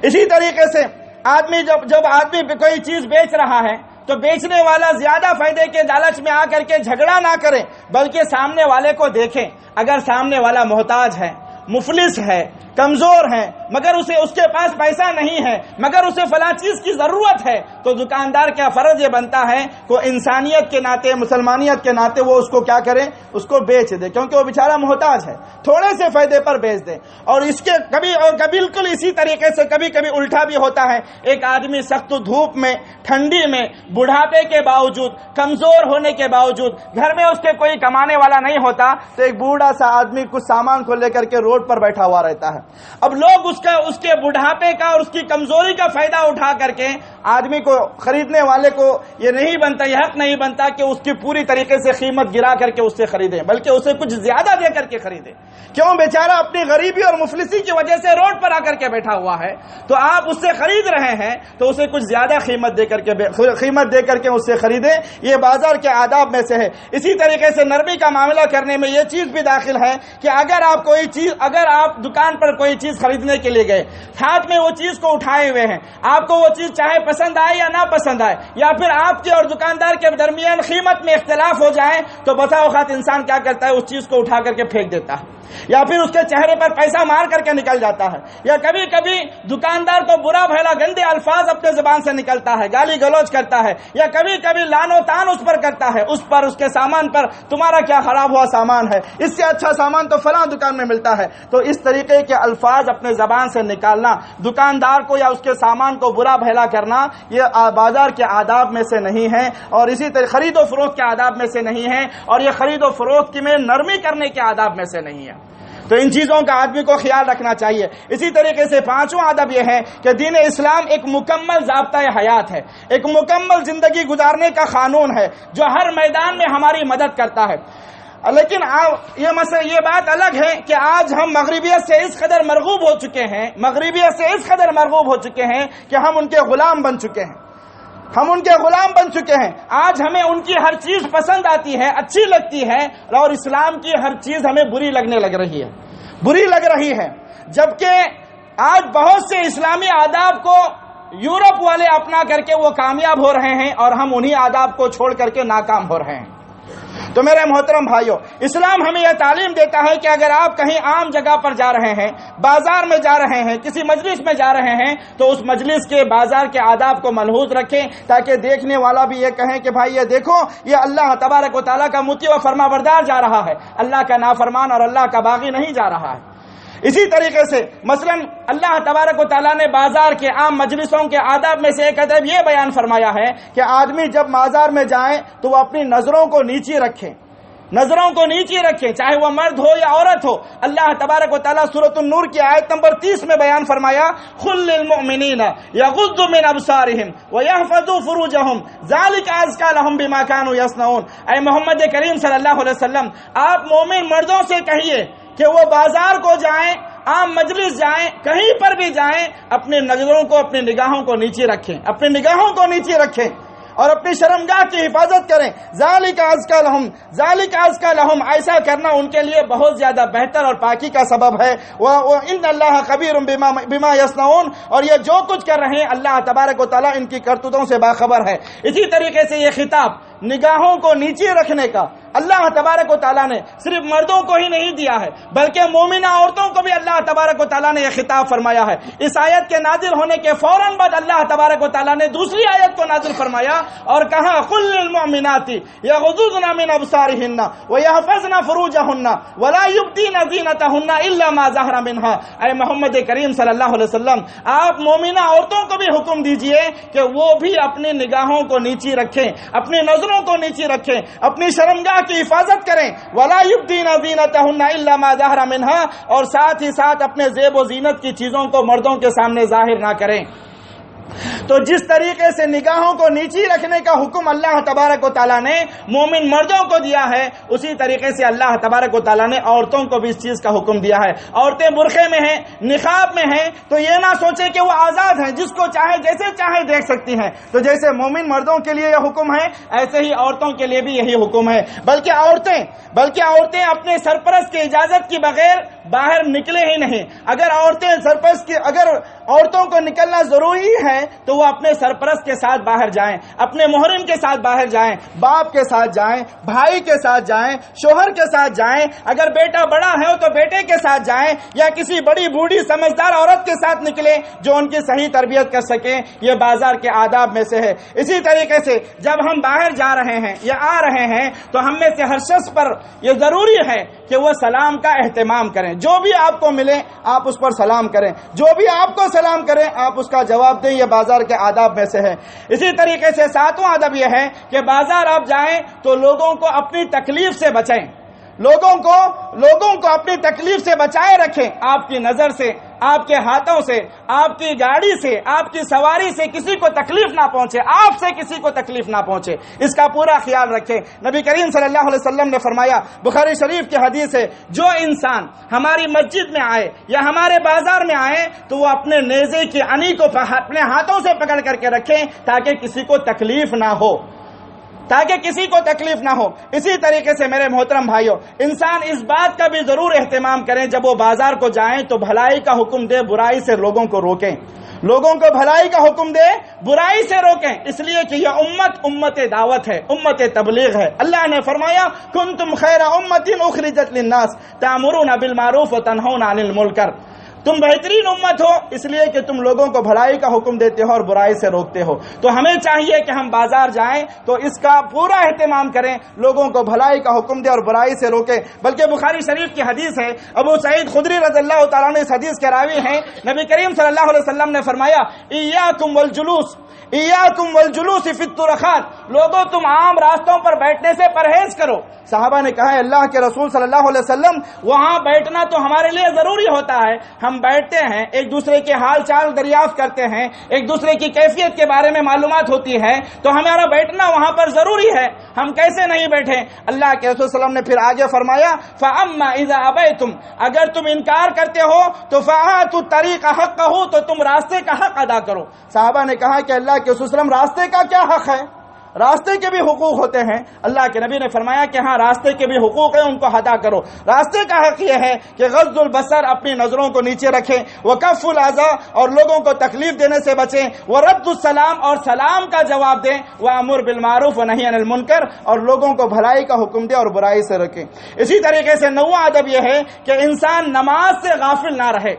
Speaker 1: اسی طریقے سے آدمی جب آدمی کوئی چیز بیچ رہا ہے تو بیچنے والا زیادہ فائدے کے لالچ میں آ کر کے جھگڑا نہ کرے، بلکہ سامنے والے کو دیکھیں۔ اگر سامنے والا محتاج ہے، مفلس ہے، کمزور ہے، مگر اس کے پاس پیسہ نہیں ہے، مگر اسے فلاں چیز کی ضرورت ہے، تو دکاندار کا فرض یہ بنتا ہے کہ انسانیت کے ناطے، مسلمانیت کے ناطے وہ اس کو کیا کرے، اس کو بیچ دے، کیونکہ وہ بیچارہ محتاج ہے، تھوڑے سے فائدے پر بیچ دے۔ اور اس کے کبھی بالکل اسی طریقے سے کبھی الٹا بھی ہوتا ہے، ایک آدمی سخت دھوپ میں، ٹھنڈی میں، بڑھاپے کے باوجود، کمزور ہونے کے باوجود، گھر میں اس کے کوئی کمانے والا نہیں ہوتا، تو ایک بوڑھا سا آدمی کچھ سامان کو لے کر کے روڈ پر بیٹھا ہوا رہتا ہے۔ اب لوگ اس کے بڑھاپے کا اور اس کی کمزوری کا فائدہ اٹھا کر کے آدمی کو، خریدنے والے کو یہ حق نہیں بنتا کہ اس کی پوری طریقے سے قیمت گرا کر کے اس سے خریدیں، بلکہ اسے کچھ زیادہ دے کر کے خریدیں۔ کیوں؟ بیچارہ اپنی غریبی اور مفلسی کی وجہ سے روڈ پر آ کر کے بیٹھا ہوا ہے، تو آپ اس سے خرید رہے ہیں تو اسے کچھ زیادہ قیمت دے کر کے اس سے خریدیں۔ یہ بازار کے آداب میں سے ہے۔ اسی طریقے سے نرمی کا معاملہ کرنے میں یہ چیز بھی داخل ہے کہ اگر آپ دکان پر کوئی چیز خریدنے کے لیے گئے، ہاتھ میں وہ چیز کو اٹھائے ہوئے ہیں، آپ کو وہ چیز چاہے پسند آئے یا نہ پسند آئے، یا پھر آپ کے اور دکاندار کے درمیان قیمت میں اختلاف ہو جائے، تو بسا اوقات انسان کیا کرتا ہے، اس چیز کو اٹھا کر کے پھینک دیتا ہے، یا پھر اس کے چہرے پر پیسہ مار کر کے نکل جاتا ہے، یا کبھی کبھی دکاندار کو برا بھلا گندے الفاظ اپنے زبان سے نکلتا ہے، گالی گلوچ کرتا ہے، یا کبھی کبھی لان و تان اس پر کرتا ہے، اس کے سامان پر، تمہارا کیا خراب ہوا سامان ہے، اس سے اچھا سامان تو فلاں دکان میں ملتا ہے۔ تو اس طریقے کے الفاظ اپنے زبان سے نکالنا، دکاندار کو یا اس کے سامان کو برا بھلا کرنا، یہ بازار کے آداب میں سے نہیں ہے، اور اسی طرح خرید و فروخت کے آداب میں سے نہیں ہے، اور یہ خرید و فروخت میں نرمی کرنے کے آداب میں سے نہیں ہے۔ تو ان چیزوں کا آدمی کو خیال رکھنا چاہیے۔ اسی طریقے سے پانچواں ادب یہ ہے کہ دین اسلام ایک مکمل ضابطۂ حیات ہے، ایک مکمل زندگی گزارنے کا قانون ہے جو ہر میدان میں ہماری مدد کرتا ہے۔ لیکن یہ بات الگ ہے کہ آج ہم مغربیت سے اس قدر مرغوب ہو چکے ہیں کہ ہم ان کے غلام بن چکے ہیں۔ آج ہمیں ان کی ہر چیز پسند آتی ہے، اچھی لگتی ہے، اور اسلام کی ہر چیز ہمیں بری لگ رہی ہے، جبکہ آج بہت سے اسلامی آداب کو یورپ والے اپنا کر کے وہ کامیاب ہو رہے ہیں اور ہم انہی آداب کو چھوڑ کر کے ناکام ہو رہے ہیں۔ تو میرے محترم بھائیوں، اسلام ہمیں یہ تعلیم دیتا ہے کہ اگر آپ کہیں عام جگہ پر جا رہے ہیں، بازار میں جا رہے ہیں، کسی مجلس میں جا رہے ہیں، تو اس مجلس کے بازار کے آداب کو ملحوظ رکھیں، تاکہ دیکھنے والا بھی یہ کہیں کہ بھائی یہ دیکھو، یہ اللہ تبارک و تعالیٰ کا مطیع و فرما بردار جا رہا ہے، اللہ کا نافرمان اور اللہ کا باغی نہیں جا رہا ہے۔ اسی طریقے سے مثلا اللہ تبارک و تعالیٰ نے بازار کے عام مجلسوں کے آداب میں سے ایک ادب یہ بیان فرمایا ہے کہ آدمی جب بازار میں جائیں تو وہ اپنی نظروں کو نیچی رکھیں، نظروں کو نیچی رکھیں، چاہے وہ مرد ہو یا عورت ہو۔ اللہ تبارک و تعالیٰ سورۃ النور کی آیت نمبر 30 میں بیان فرمایا قل للمؤمنین یغضوا من ابصارهم ویحفظوا فروجهم ذلک ازکی لهم بما كانوا یصنعون۔ اے محمد کریم صلی اللہ علیہ وسلم، آپ مومن مردوں سے کہیے کہ وہ بازار کو جائیں، عام مجلس جائیں، کہیں پر بھی جائیں، اپنے نظروں کو، اپنی نگاہوں کو نیچے رکھیں، اپنی نگاہوں کو نیچے رکھیں اور اپنی شرمگاہ کی حفاظت کریں۔ ذالک ازکی لہم، ذالک ازکی لہم، ایسا کرنا ان کے لیے بہت زیادہ بہتر اور پاکی کا سبب ہے۔ وَإِنَّ اللَّهَ خَبِيرٌ بِمَا يَصْنَعُونَ، اور یہ جو کچھ کر رہے ہیں اللہ تبارک و تعالیٰ ان کی کرتوتوں سے باخبر ہے۔ اسی طریقے سے یہ خطاب نگاہوں کو نیچے رکھنے کا اللہ تبارک و تعالیٰ نے صرف مردوں کو ہی نہیں دیا ہے، بلکہ مومنہ عورتوں کو بھی اللہ تبارک و تعالیٰ نے یہ خطاب فرمایا ہے۔ اس آیت کے نازل ہونے کے فوراً بعد اللہ تبارک و تعالیٰ نے دوسری آیت کو نازل فرمایا اور کہا قل للمؤمنات یغضضن من ابصارهن ویحفظن فروجهن ولا یبدین زینتهن الا ما ظهر منها۔ اے محمد کریم صلی اللہ علیہ وسلم، آپ مومنہ عورتوں کو بھی حکم دیجئے کہ وہ بھی اپنی نگاہوں کو نیچی رکھیں، اپنی نظروں کو نیچی رکھیں، اپنی شرمگاہ کی حفاظت کریں۔ ولا یبدین زینتهن الا ما ظهر منها، اور ساتھ ہی ساتھ اپنے زیب و زینت کی چیزوں کو مردوں کے سامنے ظاہر نہ کریں۔ تو جس طریقے سے نگاہوں کو نیچی رکھنے کا حکم اللہ تبارک و تعالیٰ نے مومن مردوں کو دیا ہے، اسی طریقے سے اللہ تبارک و تعالیٰ نے عورتوں کو بھی اس چیز کا حکم دیا ہے۔ عورتیں برقعے میں ہیں، نقاب میں ہیں، تو یہ نہ سوچیں کہ وہ آزاد ہیں، جس کو چاہے جیسے چاہے دیکھ سکتی ہیں۔ تو جیسے مومن مردوں کے لیے یہ حکم ہے، ایسے ہی عورتوں کے لیے بھی یہی حکم ہے۔ بلکہ عورتیں اپنے سرپرست کی اجازت کے بغیر باہر نکلے ہی نہیں۔ اگر عورتوں کو نکلنا ضروری ہے تو وہ اپنے سرپرست کے ساتھ باہر جائیں، اپنے محرم کے ساتھ باہر جائیں، باپ کے ساتھ جائیں، بھائی کے ساتھ جائیں، شوہر کے ساتھ جائیں، اگر بیٹا بڑا ہے تو بیٹے کے ساتھ جائیں، یا کسی بڑی بوڑھی سمجھدار عورت کے ساتھ نکلیں جو ان کی صحیح تربیت کر سکیں۔ یہ بازار کے آداب میں سے ہے۔ اسی طریقے سے جب ہم باہر جا رہے ہیں یا آ رہے ہیں تو ہم میں سے ہر شخص پر یہ ضروری ہے کہ وہ سلام کا اہتمام کریں۔ جو بھی آپ کو ملے آپ اس پر سلام کریں، جو بھی آپ کو سلام کریں آپ اس کا جواب دیں۔ یہ بازار کے آداب میں سے ہے۔ اسی طریقے سے ساتواں ادب یہ ہے کہ بازار آپ جائیں تو لوگوں کو اپنی تکلیف سے بچائیں، لوگوں کو اپنی تکلیف سے بچائے رکھیں۔ آپ کی نظر سے، آپ کے ہاتھوں سے، آپ کی گاڑی سے، آپ کی سواری سے کسی کو تکلیف نہ پہنچے، آپ سے کسی کو تکلیف نہ پہنچے، اس کا پورا خیال رکھیں۔ نبی کریم صلی اللہ علیہ وسلم نے فرمایا، بخاری شریف کی حدیث ہے، جو انسان ہماری مسجد میں آئے یا ہمارے بازار میں آئے تو وہ اپنے نیزے کی انی کو اپنے ہاتھوں سے پکڑ کر کے رکھیں تاکہ کسی کو تکلیف نہ ہو، اسی طریقے سے میرے محترم بھائیوں، انسان اس بات کا بھی ضرور اہتمام کریں جب وہ بازار کو جائیں تو بھلائی کا حکم دے، برائی سے لوگوں کو روکیں، لوگوں کو بھلائی کا حکم دے، برائی سے روکیں، اس لیے کہ یہ امت دعوت ہے، امت تبلیغ ہے۔ اللہ نے فرمایا کنتم خیر امت اخرجت للناس تأمرون بالمعروف وتنہون عن المنکر، تم بہترین امت ہو اس لیے کہ تم لوگوں کو بھلائی کا حکم دیتے ہو اور برائی سے روکتے ہو۔ تو ہمیں چاہیے کہ ہم بازار جائیں تو اس کا پورا اہتمام کریں، لوگوں کو بھلائی کا حکم دیں اور برائی سے روکیں۔ بلکہ بخاری شریف کی حدیث ہے، ابو سعید خدری رضی اللہ تعالیٰ عنہ اس حدیث کے راوی ہیں، نبی کریم صلی اللہ علیہ وسلم نے فرمایا ایاکم والجلوس فی الطرقات، لوگوں تم عام راستوں پر بیٹھنے سے پرہیز کرو۔ صحابہ نے کہا اللہ کے رسول صلی اللہ علیہ وسلم وہاں بیٹھنا تو ہمارے لیے ضروری ہوتا ہے، ہم بیٹھتے ہیں، ایک دوسرے کے حال چال دریافت کرتے ہیں، ایک دوسرے کی کیفیت کے بارے میں معلومات ہوتی ہے، تو ہمارا بیٹھنا وہاں پر ضروری ہے، ہم کیسے نہیں بیٹھیں؟ اللہ کے رسول صلی اللہ علیہ وسلم نے پھر آگے فرمایا فَأَمَّا إِذَا أَبَيْتُمْ، اگر تم انکار کرتے ہو تو فَآتُوا الطَّرِيقَ حَقَّهُ، تو تم راستے کا حق ادا کرو۔ صحابہ نے کہا کہ اللہ کے رسول صلی اللہ علیہ وسلم راستے کا کیا حق ہے؟ راستے کے بھی حقوق ہوتے ہیں. اللہ کے نبی نے فرمایا کہ ہاں راستے کے بھی حقوق ہیں, ان کو ادا کرو. راستے کا حق یہ ہے کہ غض البصر, اپنی نظروں کو نیچے رکھیں, وکف الاذى, اور لوگوں کو تکلیف دینے سے بچیں, ورد السلام, اور سلام کا جواب دیں, وامر بالمعروف ونہی عن المنکر, اور لوگوں کو بھلائی کا حکم دے اور برائی سے رکھیں. اسی طریقے سے نواں ادب یہ ہے کہ انسان نماز سے غافل نہ رہے.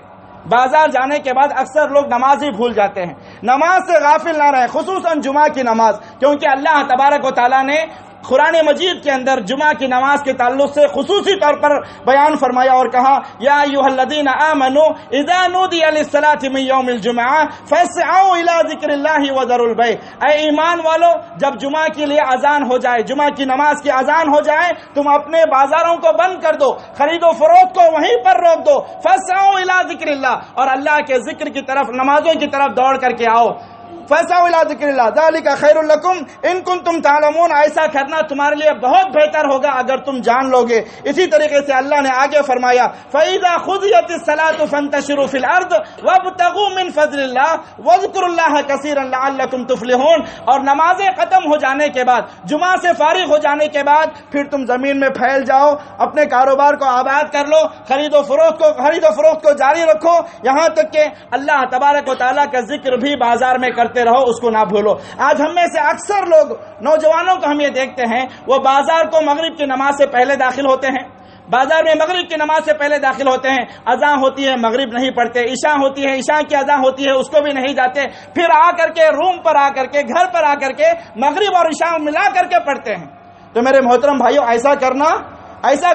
Speaker 1: بازار جانے کے بعد اکثر لوگ نماز ہی بھول جاتے ہیں. نماز سے غافل نہ رہے, خصوصاً جمعہ کی نماز, کیونکہ اللہ تبارک و تعالیٰ نے قرآن مجید کے اندر جمعہ کی نماز کے تعلق سے خصوصی طور پر بیان فرمایا اور کہا, یا ایھا الذین آمنوا اذا نودی للصلاۃ من یوم الجمعہ فاسعوا الی ذکر اللہ وذروا البیع. اے ایمان والو, جب جمعہ کے لیے اذان ہو جائے, جمعہ کی نماز کی اذان ہو جائے, تم اپنے بازاروں کو بند کر دو, خرید و فروخت کو وہیں پر روک دو. فاسعوا الی ذکر اللہ, اور اللہ کے ذکر کی طرف, نمازوں کی طرف دوڑ کر کے آؤ. فاسعوا الی ذکر اللہ ذالک خیر لکم ان کنتم تعلمون, ایسا کرنا تمہارے لیے بہت بہتر ہوگا اگر تم جان لوگے. اسی طریقے سے اللہ نے آگے فرمایا, فاذا قضیت الصلاۃ فانتشروا فی الارض وابتغوا من فضل اللہ واذکروا اللہ کثیرا لعلکم تفلحون. اور نمازیں ختم ہو جانے کے بعد, جمعہ سے فارغ ہو جانے کے بعد, پھر تم زمین میں پھیل جاؤ, اپنے کاروبار کو آباد کر لو, خرید و فروخت کو جاری رکھو, یہاں تک کہ اللہ تبارک و تعالیٰ کا ذکر بھی بازار میں کرتے رہو, اس کو نہ بھولو. آج ہم میں سے اکثر لوگ, نوجوانوں کو ہم یہ دیکھتے ہیں, وہ بازار کو مغرب کی نماز سے پہلے داخل ہوتے ہیں. بازار میں مغرب کی نماز سے پہلے داخل ہوتے ہیں, اذان ہوتی ہے مغرب نہیں پڑھتے, عشاء ہوتی ہے, عشاء کی اذان ہوتی ہے اس کو بھی نہیں جاتے, پھر آ کر کے روم پر آ کر کے, گھر پر آ کر کے مغرب اور عشاء ملا کر کے پڑھتے ہیں. تو میرے محترم بھائیو, ایسا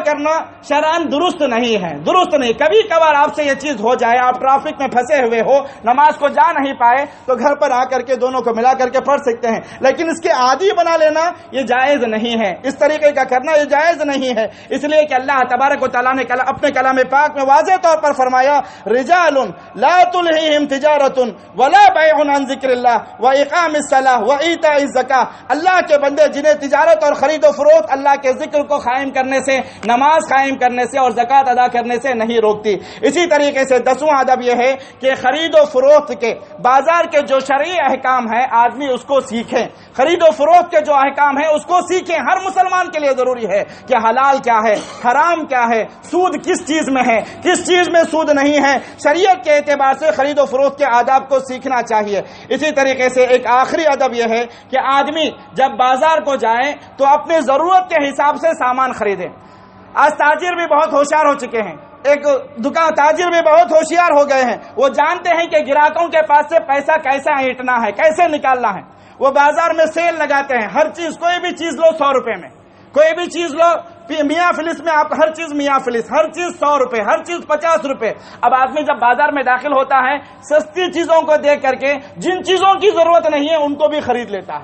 Speaker 1: کرنا شرعاً درست نہیں ہے, درست نہیں. کبھی کبھار آپ سے یہ چیز ہو جائے, آپ ٹریفک میں پھنسے ہوئے ہو, نماز کو جا نہیں پائے, تو گھر پر آ کر کے دونوں کو ملا کر کے پڑھ سکتے ہیں, لیکن اس کے عادی بنا لینا یہ جائز نہیں ہے. اس طریقے کا کرنا یہ جائز نہیں ہے, اس لیے کہ اللہ تبارک و تعالیٰ نے اپنے کلام پاک میں واضح طور پر فرمایا, رجال لا تلہیہم تجارۃ ولا بیع عن ذکر اللہ واقام الصلاۃ وایتاء الزکاۃ. اللہ کے بندے جنہیں تجارت اور خرید و فروخت اللہ کے ذکر کو قائم کرنے سے, نماز قائم کرنے سے اور زکوٰۃ ادا کرنے سے نہیں روکتی. اسی طریقے سے 10واں ادب یہ ہے کہ خرید و فروخت کے, بازار کے جو شرعی احکام ہیں آدمی اس کو سیکھیں. خرید و فروخت کے جو احکام ہیں اس کو سیکھیں. ہر مسلمان کے لیے ضروری ہے کہ حلال کیا ہے, حرام کیا ہے, سود کس چیز میں ہے, کس چیز میں سود نہیں ہے. شریعت کے اعتبار سے خرید و فروخت کے آداب کو سیکھنا چاہیے. اسی طریقے سے ایک آخری ادب یہ ہے کہ آدمی جب بازار کو جائے تو اپنی ضرورت کے حساب سے سامان خریدے. آج تاجر بھی بہت ہوشیار ہو چکے ہیں, تاجر بھی بہت ہوشیار ہو گئے ہیں. وہ جانتے ہیں کہ گراہکوں کے پاس سے پیسہ کیسا اینٹنا ہے, کیسے نکالنا ہے. وہ بازار میں سیل لگاتے ہیں, ہر چیز, کوئی بھی چیز لو 100 روپے میں, کوئی بھی چیز لو, میاں فلس میں آپ ہر چیز میاں فلس, ہر چیز 100 روپے, ہر چیز 50 روپے. اب آدمی جب بازار میں داخل ہوتا ہے, سستی چیزوں کو دیکھ کر کے جن چیزوں کی ضرورت نہیں ہے ان کو بھی خرید لیتا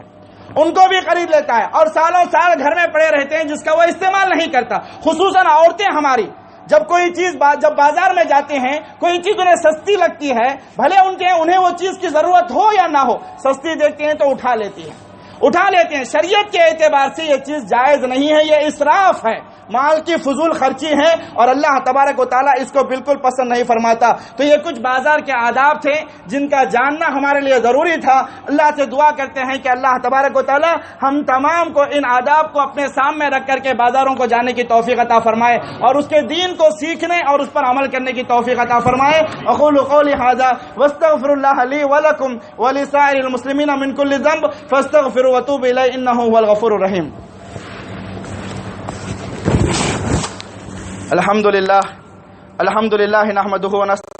Speaker 1: ہے, اور سالوں سال گھر میں پڑے رہتے ہیں جس کا وہ استعمال نہیں کرتا. خصوصاً عورتیں ہماری, جب کوئی چیز جب بازار میں جاتے ہیں, کوئی چیز انہیں سستی لگتی ہے, بھلے انہیں وہ چیز کی ضرورت ہو یا نہ ہو, سستی دیکھتے ہیں تو اٹھا لیتے ہیں. شریعت کے اعتبار سے یہ چیز جائز نہیں ہے, یہ اسراف ہے, مال کی فضول خرچی ہے, اور اللہ تبارک و تعالیٰ اس کو بالکل پسند نہیں فرماتا. تو یہ کچھ بازار کے آداب تھے جن کا جاننا ہمارے لیے ضروری تھا. اللہ سے دعا کرتے ہیں کہ اللہ تبارک و تعالیٰ ہم تمام کو ان آداب کو اپنے سامنے رکھ کر کے بازاروں کو جانے کی توفیق عطا فرمائے, اور اس کے دین کو سیکھنے اور اس پر عمل کرنے کی توفیق عطا فرمائے. اقول قولی ھذا واستغفر اللہ لی ولکم ولسائر المسلمین من کل ذنب فاستغفروا وتوبوا الیہ انہ هو الغفور الرحیم. الحمد للہ نحمده ونستعینه